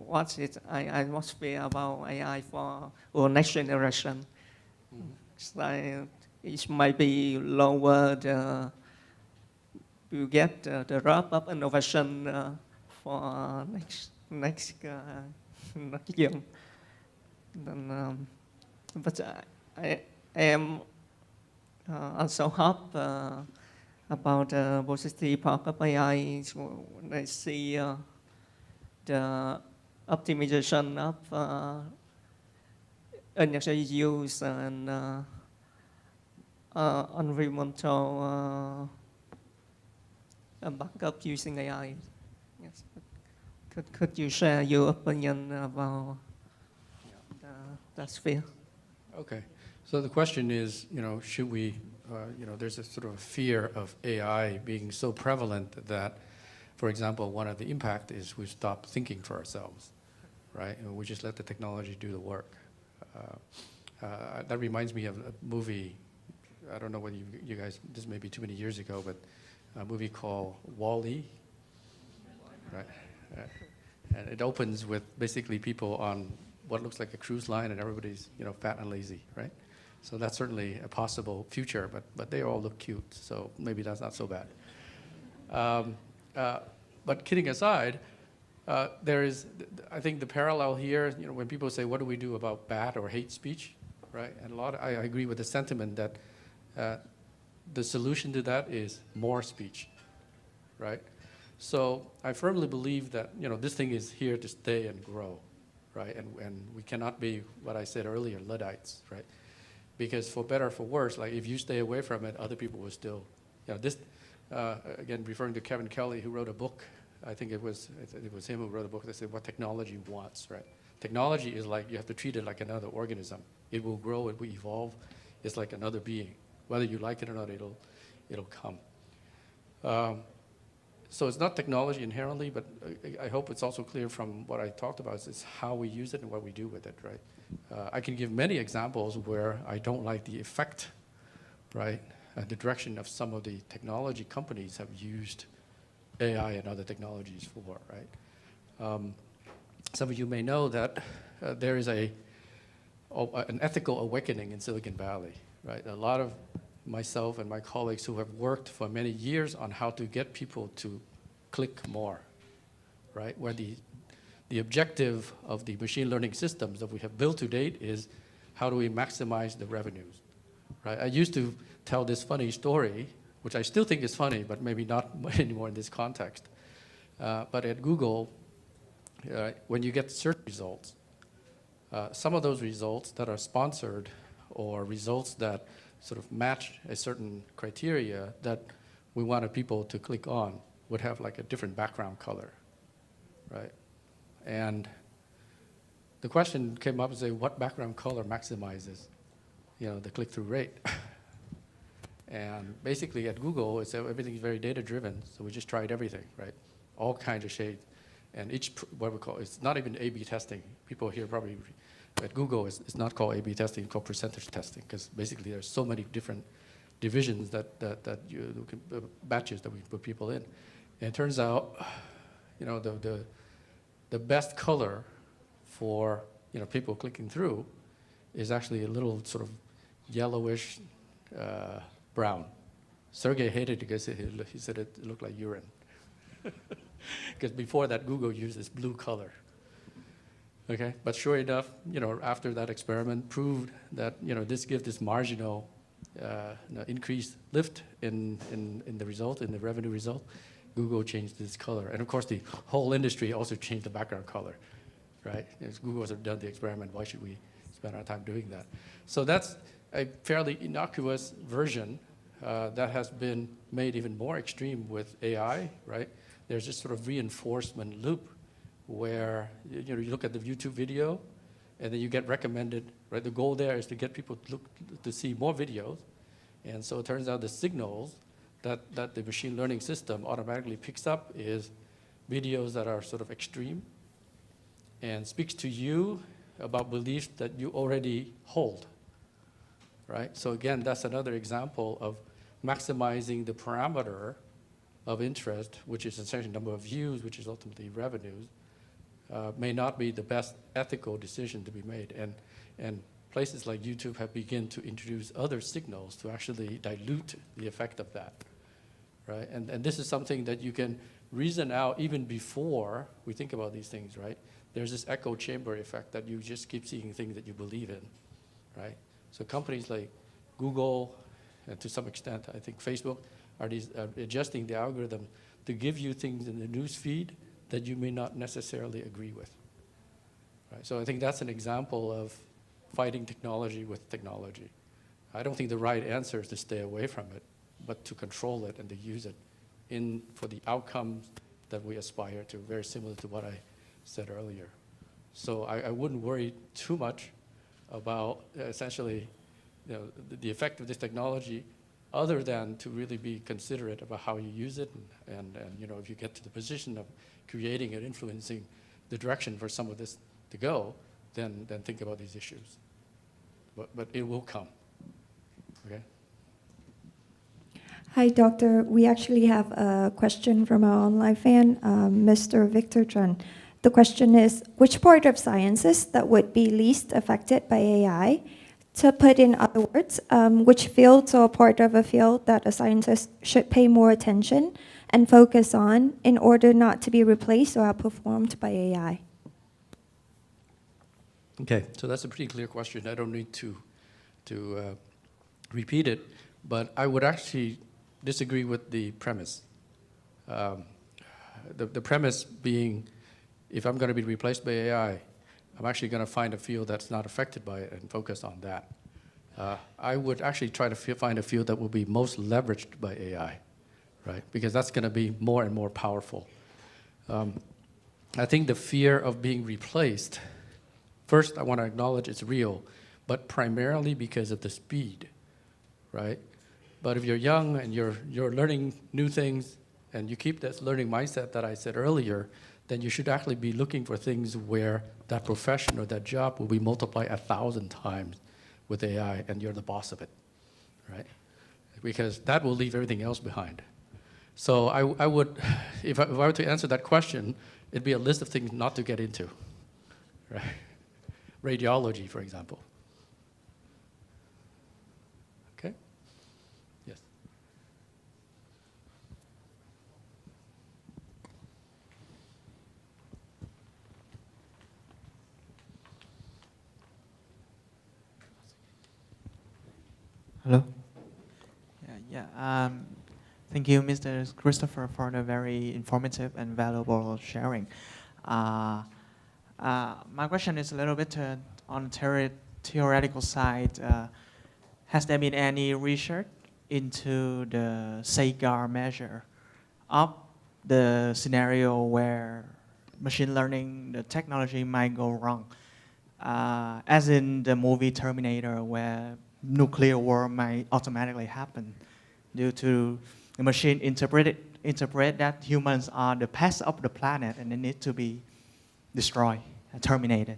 what's it? I must fear about AI for our next generation. It's like it might be lower you get the rub of innovation for next year. Then, but I am also hope about the positive part of AI when I see the optimization of energy use and environmental backup using AI. Yes. Could you share your opinion about that sphere? Okay. So the question is, should we, there's a sort of fear of AI being so prevalent that, for example, one of the impact is we stop thinking for ourselves, right? And we just let the technology do the work. That reminds me of a movie, I don't know whether you guys, this may be too many years ago, but a movie called Wall-E, right? And it opens with basically people on what looks like a cruise line and everybody's fat and lazy, right? So that's certainly a possible future, but they all look cute, so maybe that's not so bad. But kidding aside, there is, I think the parallel here, when people say, what do we do about bad or hate speech, right? And I agree with the sentiment that the solution to that is more speech, right? So I firmly believe that, this thing is here to stay and grow, right? And we cannot be, what I said earlier, Luddites, right? Because for better or for worse, like if you stay away from it, other people will still, this, again, referring to Kevin Kelly, who wrote a book, I think it was him who wrote a book that said what technology wants, right? Technology is like, you have to treat it like another organism. It will grow, it will evolve. It's like another being. Whether you like it or not, it'll come. So it's not technology inherently, but I hope it's also clear from what I talked about is how we use it and what we do with it, right? I can give many examples where I don't like the effect, right? The direction of some of the technology companies have used AI and other technologies for, right? Some of you may know that there is an ethical awakening in Silicon Valley, right? A lot of myself and my colleagues who have worked for many years on how to get people to click more, right? Where the objective of the machine learning systems that we have built to date is how do we maximize the revenues, right? I used to tell this funny story, which I still think is funny, but maybe not anymore in this context. But at Google, when you get search results, some of those results that are sponsored or results that sort of match a certain criteria that we wanted people to click on would have like a different background color, right? And the question came up and say, what background color maximizes, the click-through rate? And basically at Google, everything is very data-driven, so we just tried everything, right? All kinds of shades. And what we call, it's not even A/B testing. People here probably, at Google, it's not called A/B testing, it's called percentage testing, because basically there's so many different divisions batches that we put people in. And it turns out, the best color for people clicking through is actually a little sort of yellowish brown. Sergey hated it because he said it looked like urine. Because before that, Google used this blue color. Okay, but sure enough, after that experiment proved that this gives this marginal increased lift in the result, in the revenue result. Google changed this color, and of course the whole industry also changed the background color, right? If Google has done the experiment, why should we spend our time doing that? So that's a fairly innocuous version that has been made even more extreme with AI, right? There's this sort of reinforcement loop where you look at the YouTube video and then you get recommended, right? The goal there is to get people to see more videos. And so it turns out the signals that the machine learning system automatically picks up is videos that are sort of extreme and speaks to you about beliefs that you already hold, right? So again, that's another example of maximizing the parameter of interest, which is essentially number of views, which is ultimately revenues, may not be the best ethical decision to be made. And places like YouTube have begun to introduce other signals to actually dilute the effect of that, right? And this is something that you can reason out even before we think about these things, right? There's this echo chamber effect that you just keep seeing things that you believe in, right? So companies like Google, and to some extent, I think Facebook, are adjusting the algorithm to give you things in the news feed that you may not necessarily agree with, right? So I think that's an example of fighting technology with technology. I don't think the right answer is to stay away from it, but to control it and to use it for the outcomes that we aspire to, very similar to what I said earlier. So I wouldn't worry too much about essentially the effect of this technology, other than to really be considerate about how you use it, and if you get to the position of creating and influencing the direction for some of this to go, then think about these issues. But it will come, okay? Hi, Doctor. We actually have a question from our online fan, Mr. Victor Trần. The question is, which part of sciences that would be least affected by AI? To put in other words, which fields or part of a field that a scientist should pay more attention and focus on in order not to be replaced or outperformed by AI? Okay, so that's a pretty clear question. I don't need to repeat it, but I would actually disagree with the premise. The premise being, if I'm going to be replaced by AI, I'm actually going to find a field that's not affected by it and focus on that. I would actually try to find a field that will be most leveraged by AI, right? Because that's going to be more and more powerful. I think the fear of being replaced, first, I want to acknowledge it's real, but primarily because of the speed, right? But if you're young and you're learning new things and you keep this learning mindset that I said earlier, then you should actually be looking for things where that profession or that job will be multiplied 1,000 times with AI and you're the boss of it, right? Because that will leave everything else behind. So I would, if I were to answer that question, it'd be a list of things not to get into, right? Radiology, for example. Okay? Yes. Hello. Thank you, Mr. Christopher, for the very informative and valuable sharing. My question is a little bit on theoretical side. Has there been any research into the safeguard measure of the scenario where machine learning, the technology might go wrong? As in the movie Terminator, where nuclear war might automatically happen due to the machine interpret that humans are the pest of the planet and they need to be destroyed, terminated.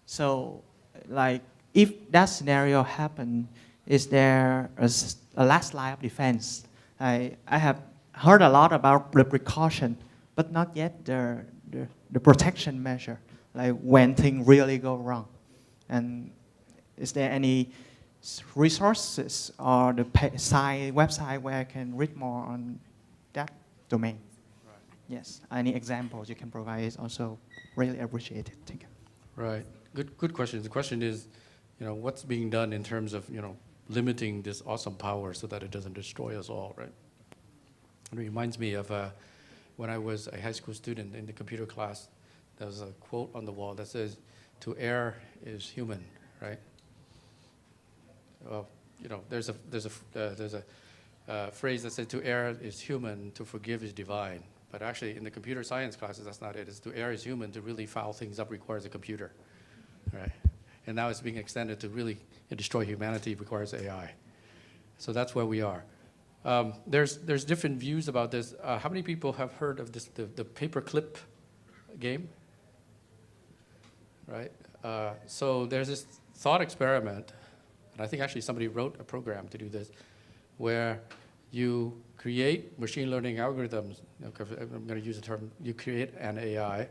So, like, if that scenario happen, is there a last line of defense? I have heard a lot about the precaution, but not yet the protection measure, like when things really go wrong. And is there any resources or the website where I can read more on that domain? Right. Yes, any examples you can provide is also really appreciated. Thank you. Right. Good question. The question is, what's being done in terms of, limiting this awesome power so that it doesn't destroy us all, right? It reminds me of when I was a high school student in the computer class. There was a quote on the wall that says, "To err is human," right? Well, there's a phrase that says, "To err is human, to forgive is divine." But actually, in the computer science classes, that's not it. It's to err is human, to really foul things up requires a computer, right? And now it's being extended to really destroy humanity requires AI. So that's where we are. There's different views about this. How many people have heard of this, the paperclip game? Right? So there's this thought experiment, and I think actually somebody wrote a program to do this, where you create machine learning algorithms. I'm going to use the term, you create an AI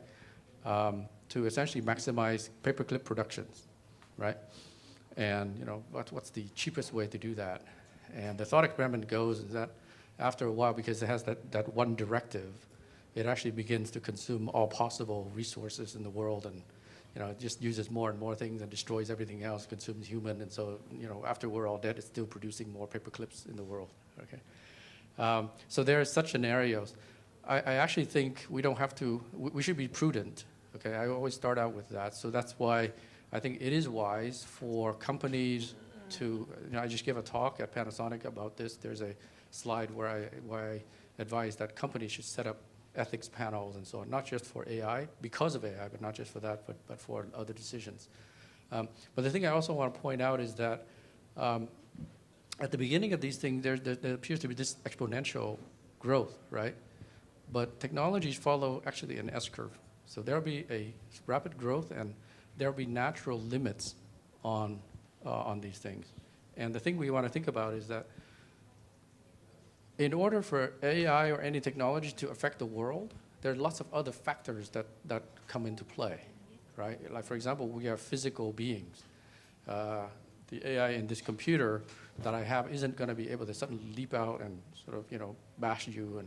to essentially maximize paperclip productions, right? And what's the cheapest way to do that? And the thought experiment goes is that after a while, because it has that one directive, it actually begins to consume all possible resources in the world, and it just uses more and more things and destroys everything else, consumes human, and so after we're all dead, it's still producing more paperclips in the world. Okay, so there are such scenarios. I actually think we don't have to. We should be prudent. Okay, I always start out with that. So that's why I think it is wise for companies to. I just gave a talk at Panasonic about this. There's a slide where I advise that companies should set up ethics panels and so on, not just for AI, because of AI, but not just for that, but for other decisions. But the thing I also want to point out is that at the beginning of these things, there appears to be this exponential growth, right? But technologies follow actually an S-curve. So there'll be a rapid growth, and there'll be natural limits on these things. And the thing we want to think about is that in order for AI or any technology to affect the world, there are lots of other factors that come into play, right? Like, for example, we are physical beings. The AI in this computer that I have isn't going to be able to suddenly leap out and sort of, bash you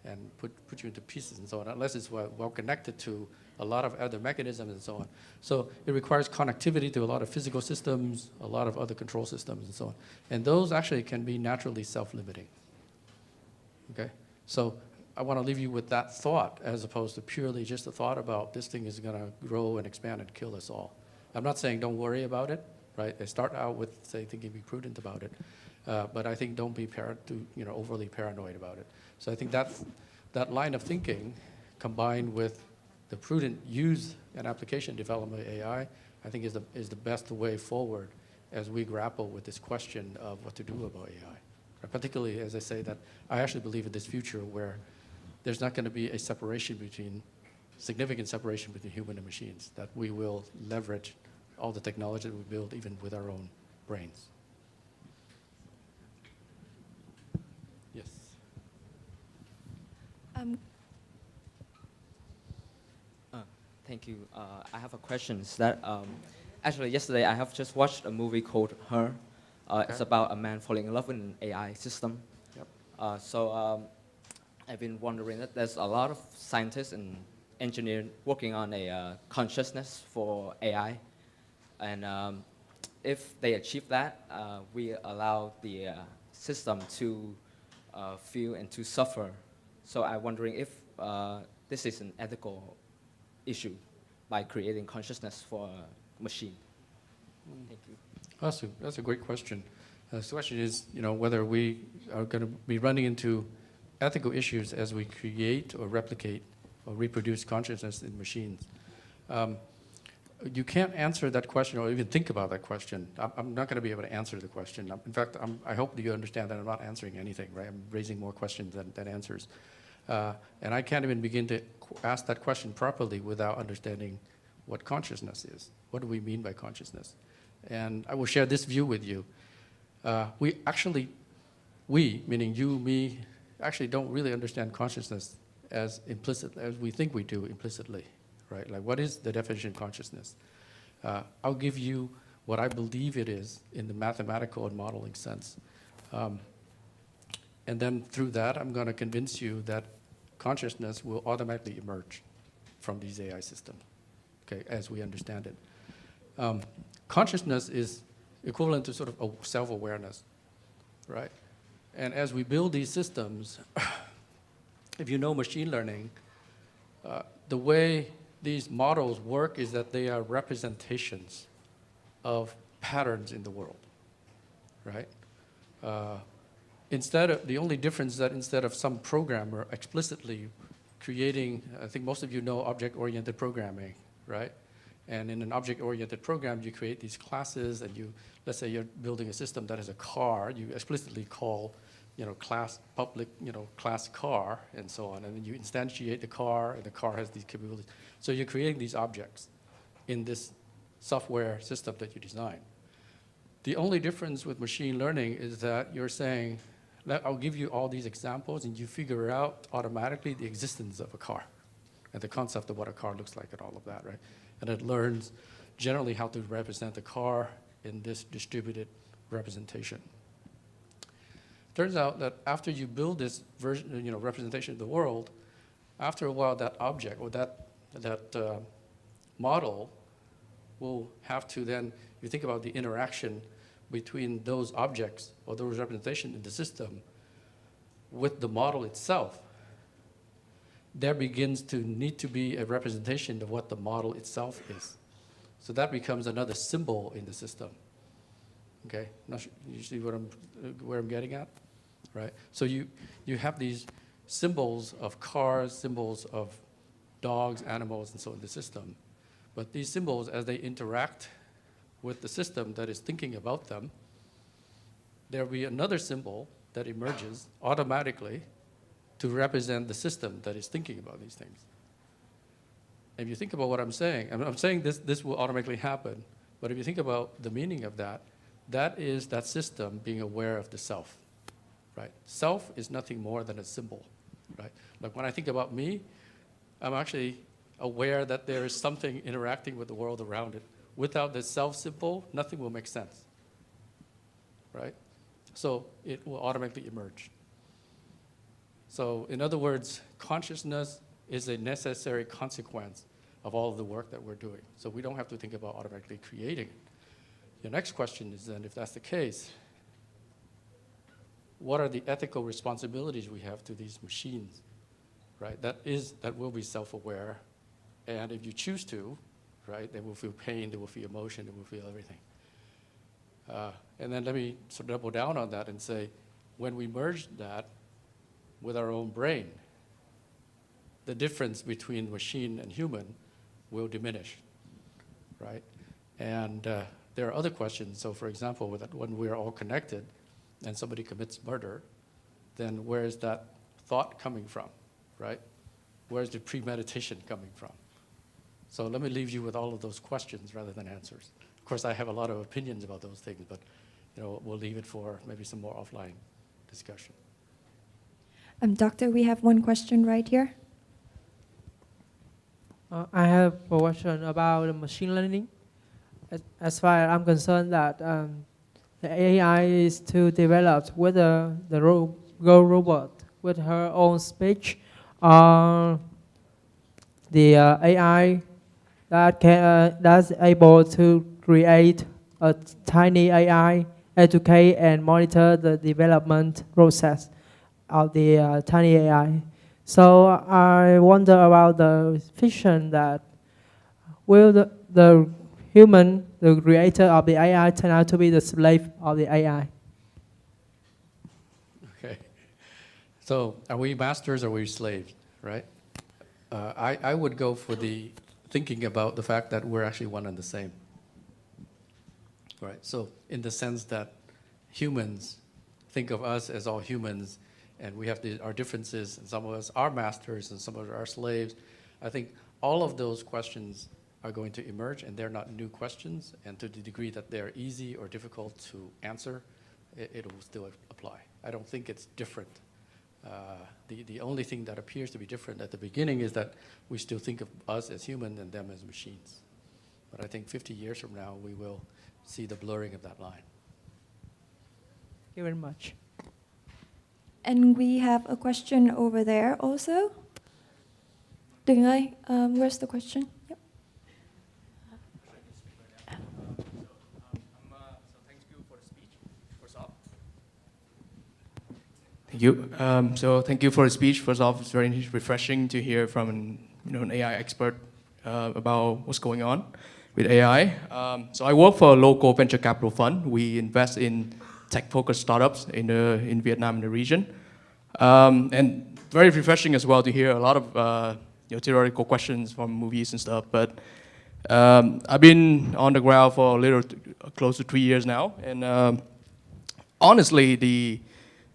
and put you into pieces and so on, unless it's well connected to a lot of other mechanisms and so on. So it requires connectivity to a lot of physical systems, a lot of other control systems and so on. And those actually can be naturally self-limiting. Okay, so I want to leave you with that thought as opposed to purely just the thought about this thing is going to grow and expand and kill us all. I'm not saying don't worry about it, right? They start out with, say, thinking be prudent about it, but I think don't be overly paranoid about it. So I think that line of thinking, combined with the prudent use and application development of AI, I think is the best way forward as we grapple with this question of what to do about AI. Particularly, as I say, that I actually believe in this future where there's not going to be a significant separation between human and machines, that we will leverage all the technology that we build even with our own brains. Yes. Thank you. I have a question. Is that actually yesterday I have just watched a movie called Her. It's about a man falling in love with an AI system. Yep. So I've been wondering that there's a lot of scientists and engineers working on a consciousness for AI, and if they achieve that, we allow the system to feel and to suffer. So I'm wondering if this is an ethical issue by creating consciousness for a machine. Thank you. That's a great question. The question is, whether we are going to be running into ethical issues as we create or replicate or reproduce consciousness in machines. You can't answer that question or even think about that question. I'm not going to be able to answer the question. In fact, I hope that you understand that I'm not answering anything, right? I'm raising more questions than answers. And I can't even begin to ask that question properly without understanding what consciousness is. What do we mean by consciousness? And I will share this view with you. We, meaning you, me, actually don't really understand consciousness as implicit as we think we do implicitly, right? Like, what is the definition of consciousness? I'll give you what I believe it is in the mathematical and modeling sense. And then through that, I'm going to convince you that consciousness will automatically emerge from these AI systems, okay, as we understand it. Consciousness is equivalent to sort of a self-awareness, right? And as we build these systems, if you know machine learning, the way these models work is that they are representations of patterns in the world, right? The only difference is that instead of some programmer explicitly creating, I think most of you know object-oriented programming, right? And in an object-oriented program, you create these classes, and let's say you're building a system that is a car, you explicitly call, class public, class car, and so on, and then you instantiate the car, and the car has these capabilities. So you're creating these objects in this software system that you design. The only difference with machine learning is that you're saying, I'll give you all these examples, and you figure out automatically the existence of a car and the concept of what a car looks like and all of that, right? And it learns generally how to represent the car in this distributed representation. Turns out that after you build this version, representation of the world, after a while that object or that model will have to then, you think about the interaction between those objects or those representations in the system with the model itself, there begins to need to be a representation of what the model itself is. So that becomes another symbol in the system. Okay, you see where I'm getting at, right? So you have these symbols of cars, symbols of dogs, animals, and so on in the system. But these symbols, as they interact with the system that is thinking about them, there will be another symbol that emerges automatically to represent the system that is thinking about these things. If you think about what I'm saying, I'm saying this will automatically happen, but if you think about the meaning of that, that is that system being aware of the self, right? Self is nothing more than a symbol, right? Like when I think about me, I'm actually aware that there is something interacting with the world around it. Without the self symbol, nothing will make sense, right? So it will automatically emerge. So in other words, consciousness is a necessary consequence of all of the work that we're doing. So we don't have to think about automatically creating it. Your next question is then, if that's the case, what are the ethical responsibilities we have to these machines, right? That will be self-aware, and if you choose to, right, they will feel pain, they will feel emotion, they will feel everything. And then let me sort of double down on that and say, when we merge that with our own brain, the difference between machine and human will diminish, right? And there are other questions. So for example, when we are all connected and somebody commits murder, then where is that thought coming from, right? Where's the premeditation coming from? So let me leave you with all of those questions rather than answers. Of course, I have a lot of opinions about those things, but we'll leave it for maybe some more offline discussion. Doctor, we have one question right here. I have a question about the machine learning. As far as I'm concerned, that the AI is to develop whether the robot with her own speech or the AI that's able to create a tiny AI, educate and monitor the development process of the tiny AI. So I wonder about the fiction that will the human, the creator of the AI, turn out to be the slave of the AI? Okay. So are we masters or are we slaves, right? I would go for the thinking about the fact that we're actually one and the same. Right, so in the sense that humans think of us as all humans, and we have our differences, and some of us are masters and some of us are slaves. I think all of those questions are going to emerge, and they're not new questions, and to the degree that they're easy or difficult to answer, it will still apply. I don't think it's different. The only thing that appears to be different at the beginning is that we still think of us as human and them as machines. But I think 50 years from now, we will see the blurring of that line. Thank you very much. And we have a question over there also. Đừng ơi, where's the question? Yep. Thank you. So thank you for the speech. First off, it's very refreshing to hear from an AI expert about what's going on with AI. So I work for a local venture capital fund. We invest in tech-focused startups in Vietnam and the region. And very refreshing as well to hear a lot of theoretical questions from movies and stuff. But I've been on the ground for close to 3 years now. And honestly, the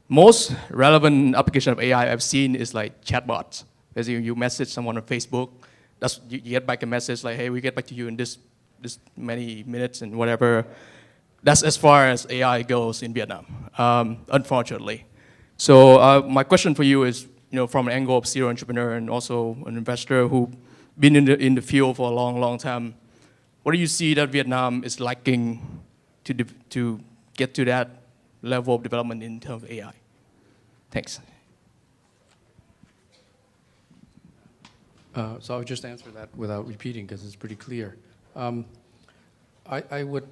most relevant application of AI I've seen is like chatbots. As you message someone on Facebook, you get back a message like, hey, we get back to you in this many minutes and whatever. That's as far as AI goes in Vietnam, unfortunately. So my question for you is, from an angle of serial entrepreneur and also an investor who been in the field for a long time, what do you see that Vietnam is lacking to get to that level of development in terms of AI? Thanks. So I'll just answer that without repeating because it's pretty clear. I would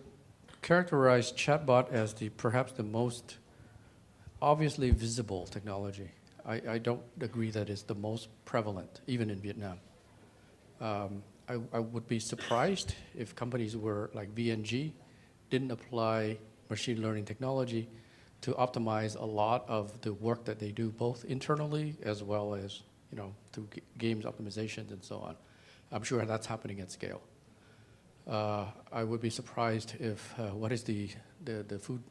characterize chatbot as perhaps the most obviously visible technology. I don't agree that it's the most prevalent, even in Vietnam. I would be surprised if companies were like VNG didn't apply machine learning technology to optimize a lot of the work that they do, both internally as well as through games optimizations and so on. I'm sure that's happening at scale. I would be surprised if what is the food,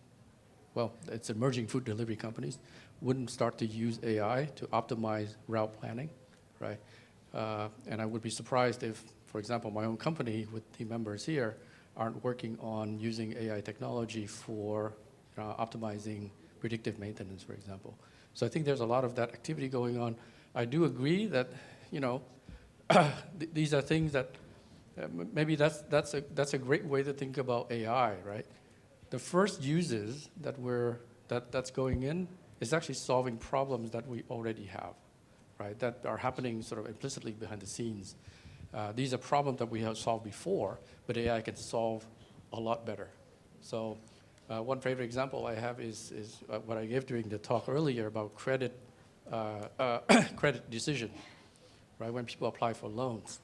well, it's emerging food delivery companies wouldn't start to use AI to optimize route planning, right? And I would be surprised if, for example, my own company with team members here aren't working on using AI technology for optimizing predictive maintenance, for example. So I think there's a lot of that activity going on. I do agree that these are things that maybe that's a great way to think about AI, right? The first uses that's going in is actually solving problems that we already have, right? That are happening sort of implicitly behind the scenes. These are problems that we have solved before, but AI can solve a lot better. So one favorite example I have is what I gave during the talk earlier about credit decision, right? When people apply for loans.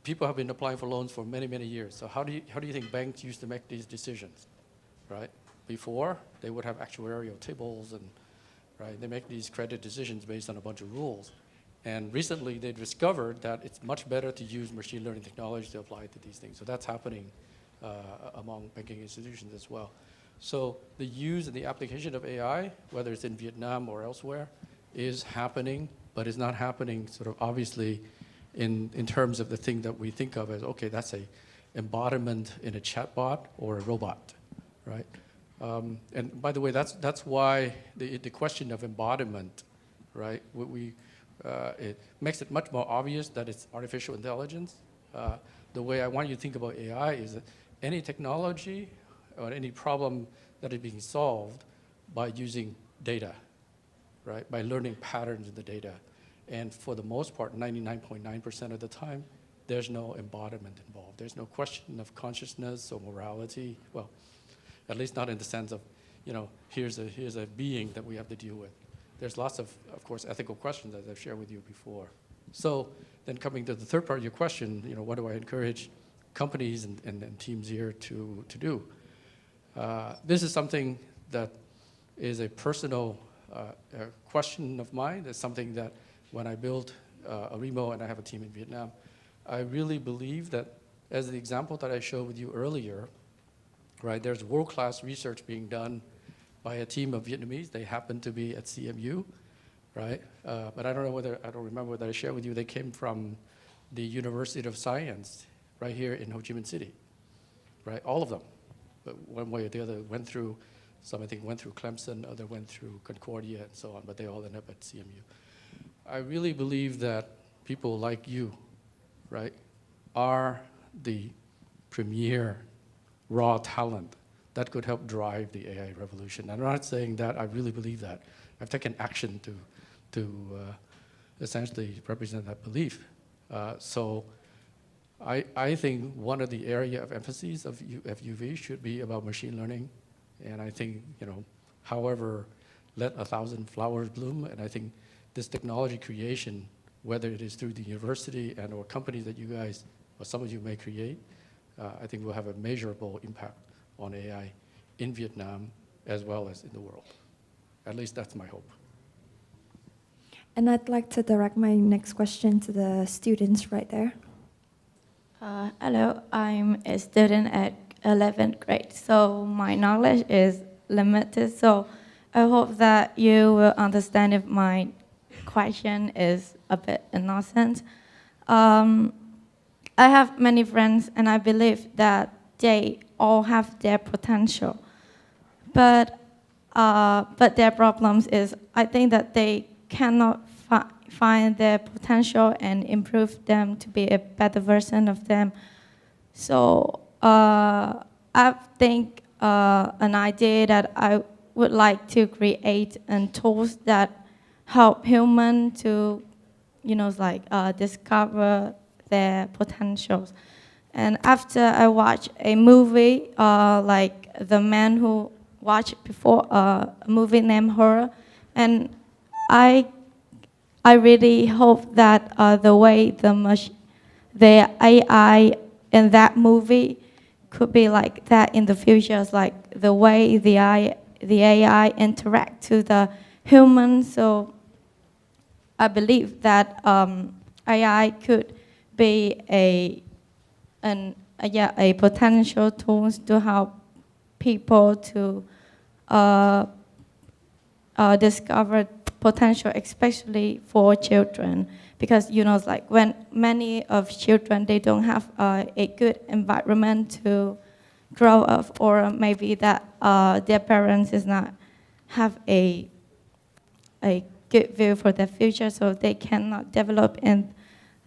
people have been applying for loans for many, many years. So how do you think banks used to make these decisions, right? Before, they would have actuarial tables and, right, they make these credit decisions based on a bunch of rules. And recently, they discovered that it's much better to use machine learning technology to apply to these things. So that's happening among banking institutions as well. So the use and the application of AI, whether it's in Vietnam or elsewhere, is happening, but it's not happening sort of obviously in terms of the thing that we think of as, okay, that's a embodiment in a chatbot or a robot, right? And by the way, that's why the question of embodiment, right? It makes it much more obvious that it's artificial intelligence. The way I want you to think about AI is that any technology or any problem that is being solved by using data, right? By learning patterns in the data. And for the most part, 99.9% of the time, there's no embodiment involved. There's no question of consciousness or morality. Well, at least not in the sense of, here's a being that we have to deal with. There's lots of course, ethical questions as I've shared with you before. So then coming to the third part of your question, what do I encourage companies and teams here to do? This is something that is a personal question of mine. It's something that when I built Arimo and I have a team in Vietnam, I really believe that, as the example that I showed with you earlier, right, there's world-class research being done by a team of Vietnamese. They happen to be at CMU, right? But I don't remember whether I shared with you, they came from the University of Science right here in Ho Chi Minh City, right? All of them, but one way or the other went through, some I think went through Clemson, other went through Concordia and so on, but they all ended up at CMU. I really believe that people like you, right, are the premier raw talent that could help drive the AI revolution. I'm not saying that, I really believe that. I've taken action to essentially represent that belief. So I think one of the area of emphasis of FUV should be about machine learning. And I think, however, let 1,000 flowers bloom. And I think this technology creation, whether it is through the university and or companies that you guys, or some of you may create, I think will have a measurable impact on AI in Vietnam as well as in the world. At least that's my hope. And I'd like to direct my next question to the students right there. Hello, I'm a student at 11th grade, so my knowledge is limited. So I hope that you will understand if my question is a bit innocent. I have many friends, and I believe that they all have their potential, but their problems is I think that they cannot find their potential and improve them to be a better version of them. So I think an idea that I would like to create and tools that help humans to, discover their potentials. And after I watched a movie, like The Man Who Watched Before, a movie named Horror, and I really hope that the way the AI in that movie could be like that in the future, like the way the AI interact to the human. So I believe that AI could be a potential tool to help people to discover potential, especially for children, because like when many of children they don't have a good environment to grow up, or maybe that their parents is not have a good view for their future, so they cannot develop in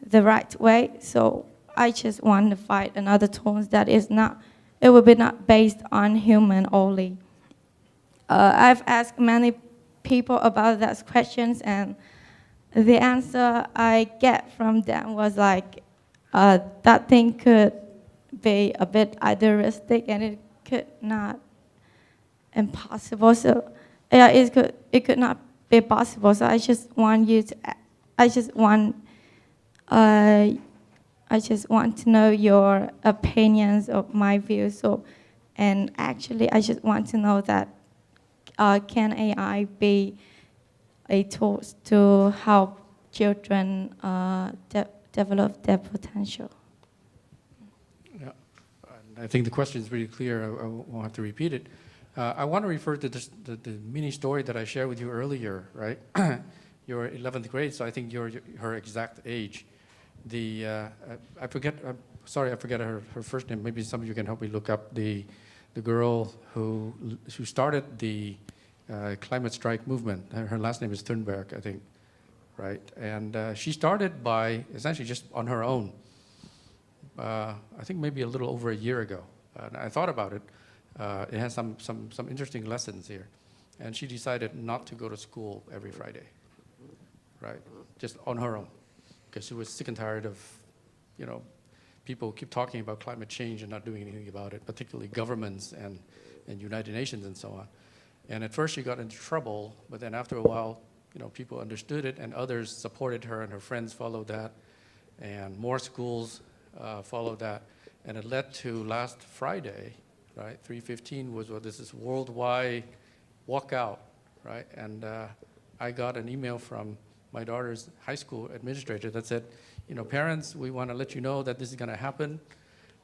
the right way. So I just want to find another tools that is not, it will be not based on human only. I've asked many people about those questions, and the answer I get from them was like, that thing could be a bit idealistic and it could not impossible. So yeah, it could not be possible. So I just want you to, I just want I just want to know your opinions of my views. So, and actually, I just want to know that can AI be a tool to help children develop their potential? Yeah, and I think the question is really clear. I won't have to repeat it. I want to refer to the mini story that I shared with you earlier, right? You're 11th grade, so I think you're her exact age. I forget. I'm sorry, I forget her first name. Maybe some of you can help me look up the girl who started the climate strike movement. Her last name is Thunberg, I think, right? And she started by essentially just on her own. I think maybe a little over a year ago. And I thought about it. It has some interesting lessons here. And she decided not to go to school every Friday, right? Just on her own, because she was sick and tired of, people keep talking about climate change and not doing anything about it, particularly governments and United Nations and so on. And at first she got into trouble, but then after a while, people understood it and others supported her and her friends followed that, and more schools followed that. And it led to last Friday, right? 3/15 was this is worldwide walkout, right? And I got an email from my daughter's high school administrator that said, parents, we want to let you know that this is going to happen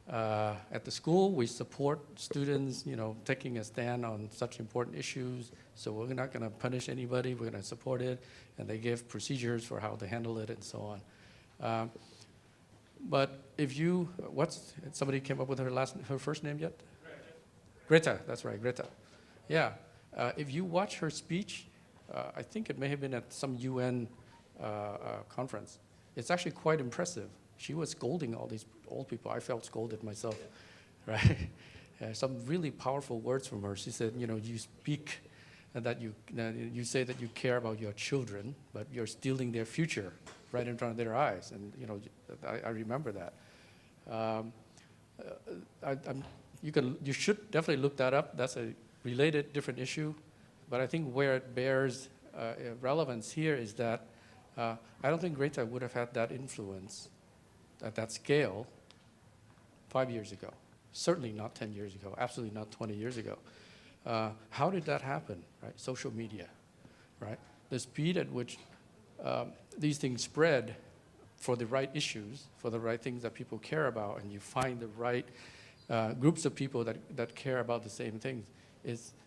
at the school. We support students, taking a stand on such important issues. So we're not going to punish anybody. We're going to support it. And they give procedures for how to handle it and so on. But if somebody came up with her first name yet? Greta, that's right, Greta. Yeah, if you watch her speech, I think it may have been at some UN conference. It's actually quite impressive. She was scolding all these old people. I felt scolded myself, right? Some really powerful words from her. She said, you speak that you say that you care about your children, but you're stealing their future right in front of their eyes. And I remember that. You should definitely look that up. That's a related, different issue. But I think where it bears relevance here is that I don't think Greta would have had that influence at that scale 5 years ago. Certainly not 10 years ago. Absolutely not 20 years ago. How did that happen? Right? Social media, right? The speed at which these things spread for the right issues, for the right things that people care about, and you find the right groups of people that care about the same things,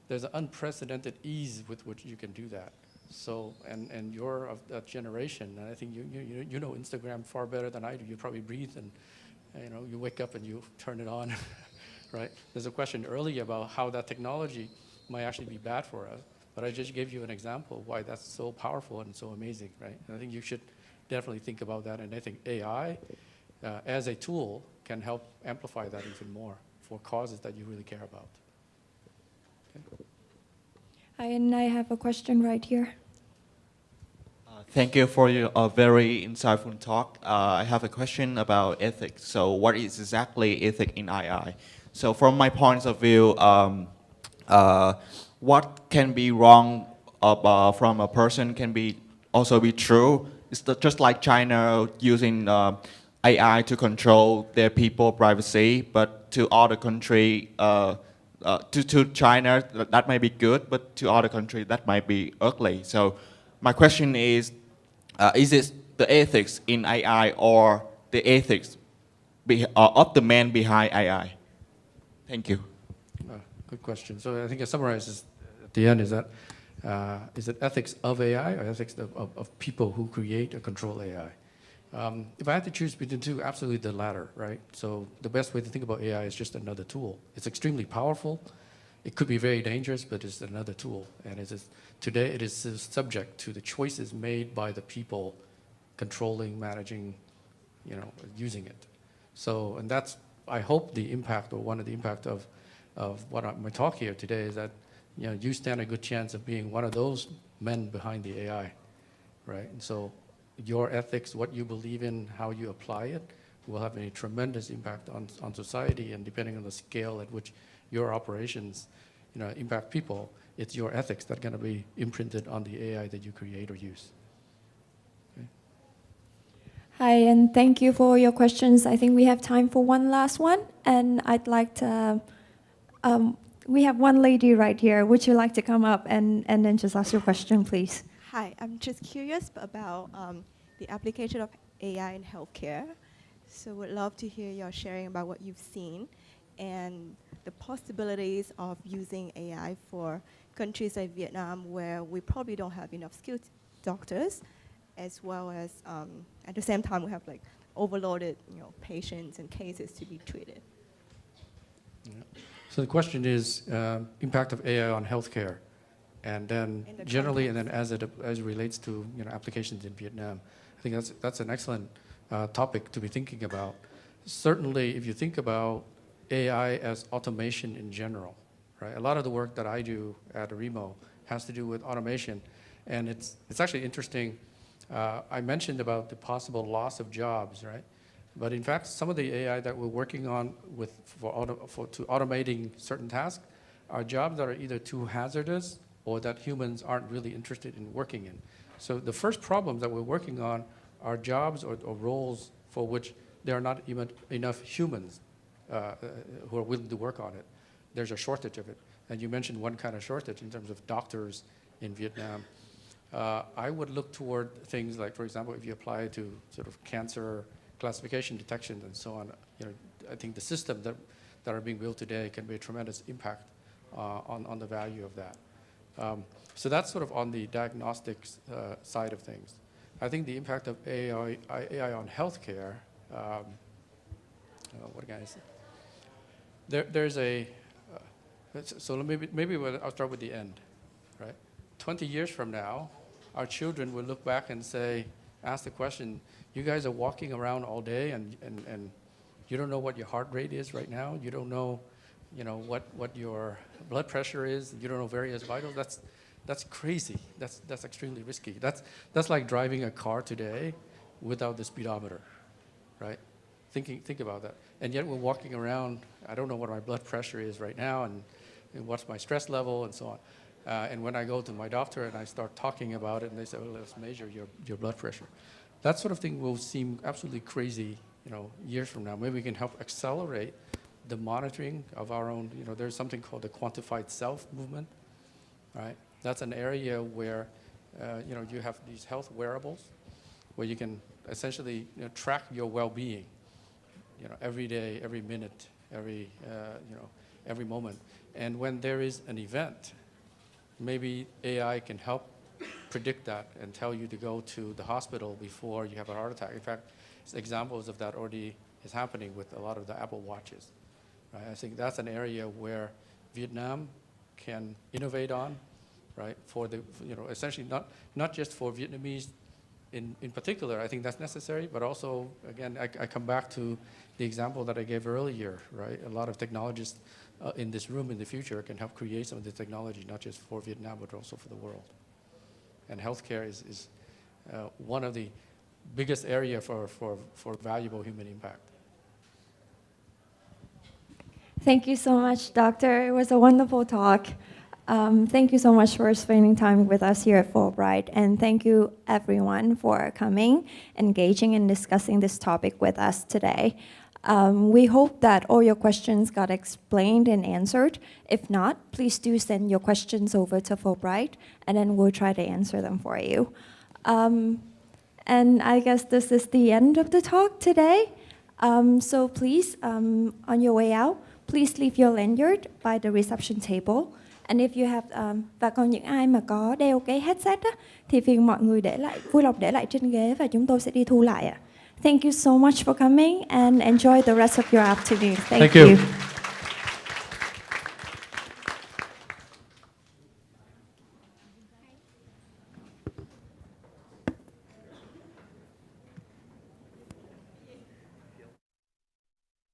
there's an unprecedented ease with which you can do that. So, and you're of that generation, and I think you know Instagram far better than I do. You probably breathe and you wake up and you turn it on, right? There's a question earlier about how that technology might actually be bad for us, but I just gave you an example of why that's so powerful and so amazing, right? And I think you should definitely think about that, and I think AI as a tool can help amplify that even more for causes that you really care about. Okay. And I have a question right here. Thank you for your very insightful talk. I have a question about ethics. So what is exactly ethics in AI? So from my point of view, what can be wrong from a person can also be true. It's just like China using AI to control their people privacy, but to other country, to China, that might be good, but to other countries, that might be ugly. So my question is it the ethics in AI or the ethics of the man behind AI? Thank you. Good question. So I think it summarizes at the end is it ethics of AI or ethics of people who create or control AI? If I had to choose between two, absolutely the latter, right? So the best way to think about AI is just another tool. It's extremely powerful. It could be very dangerous, but it's another tool. And today it is subject to the choices made by the people controlling, managing, using it. So, and that's, I hope, the impact, or one of the impact of what my talk here today is that, you stand a good chance of being one of those men behind the AI, right? And so your ethics, what you believe in, how you apply it, will have a tremendous impact on society, and depending on the scale at which your operations impact people, it's your ethics that are going to be imprinted on the AI that you create or use. Okay. Hi, and thank you for your questions. I think we have time for one last one, and I'd like to. We have one lady right here. Would you like to come up and then just ask your question, please? Hi, I'm just curious about the application of AI in healthcare. So would love to hear your sharing about what you've seen and the possibilities of using AI for countries like Vietnam, where we probably don't have enough skilled doctors, as well as at the same time we have like overloaded, patients and cases to be treated. So the question is impact of AI on healthcare, and then In the generally, and context. then as it relates to applications in Vietnam. I think that's an excellent topic to be thinking about. Certainly, if you think about AI as automation in general, right? A lot of the work that I do at Arimo has to do with automation, and it's actually interesting. I mentioned about the possible loss of jobs, right? But in fact, some of the AI that we're working on to automating certain tasks are jobs that are either too hazardous or that humans aren't really interested in working in. So the first problems that we're working on are jobs or roles for which there are not even enough humans who are willing to work on it. There's a shortage of it. And you mentioned one kind of shortage in terms of doctors in Vietnam. I would look toward things like, for example, if you apply it to sort of cancer classification, detection, and so on. I think the systems that are being built today can be a tremendous impact on the value of that. So that's sort of on the diagnostics side of things. I think the impact of AI on healthcare, what can I say? There's a, so maybe I'll start with the end, right? 20 years from now, our children will look back and ask the question, you guys are walking around all day and you don't know what your heart rate is right now. You don't know, what your blood pressure is. You don't know various vitals. That's crazy. That's extremely risky. That's like driving a car today without the speedometer, right? Think about that. And yet we're walking around, I don't know what my blood pressure is right now and what's my stress level and so on. And when I go to my doctor and I start talking about it and they say, well, let's measure your blood pressure. That sort of thing will seem absolutely crazy, years from now. Maybe we can help accelerate the monitoring of our own, there's something called the quantified self movement, right? That's an area where, you have these health wearables where you can essentially track your well-being, every day, every minute, every moment. And when there is an event, maybe AI can help predict that and tell you to go to the hospital before you have a heart attack. In fact, examples of that already is happening with a lot of the Apple Watches. Right? I think that's an area where Vietnam can innovate on, right? For the, essentially not just for Vietnamese in particular, I think that's necessary, but also, again, I come back to the example that I gave earlier, right? A lot of technologists in this room in the future can help create some of the technology, not just for Vietnam, but also for the world. And healthcare is one of the biggest area for valuable human impact. Thank you so much, Doctor. It was a wonderful talk. Thank you so much for spending time with us here at Fulbright. And thank you, everyone, for coming, engaging, and discussing this topic with us today. We hope that all your questions got explained and answered. If not, please do send your questions over to Fulbright, and then we'll try to answer them for you. And I guess this is the end of the talk today. So please, on your way out, please leave your lanyard by the reception table. And if you have, và còn những ai mà có đeo cái headset á, thì phiền mọi người vui lòng để lại trên ghế và chúng tôi sẽ đi thu lại ạ. Thank you so much for coming and enjoy the rest of your afternoon. Thank you.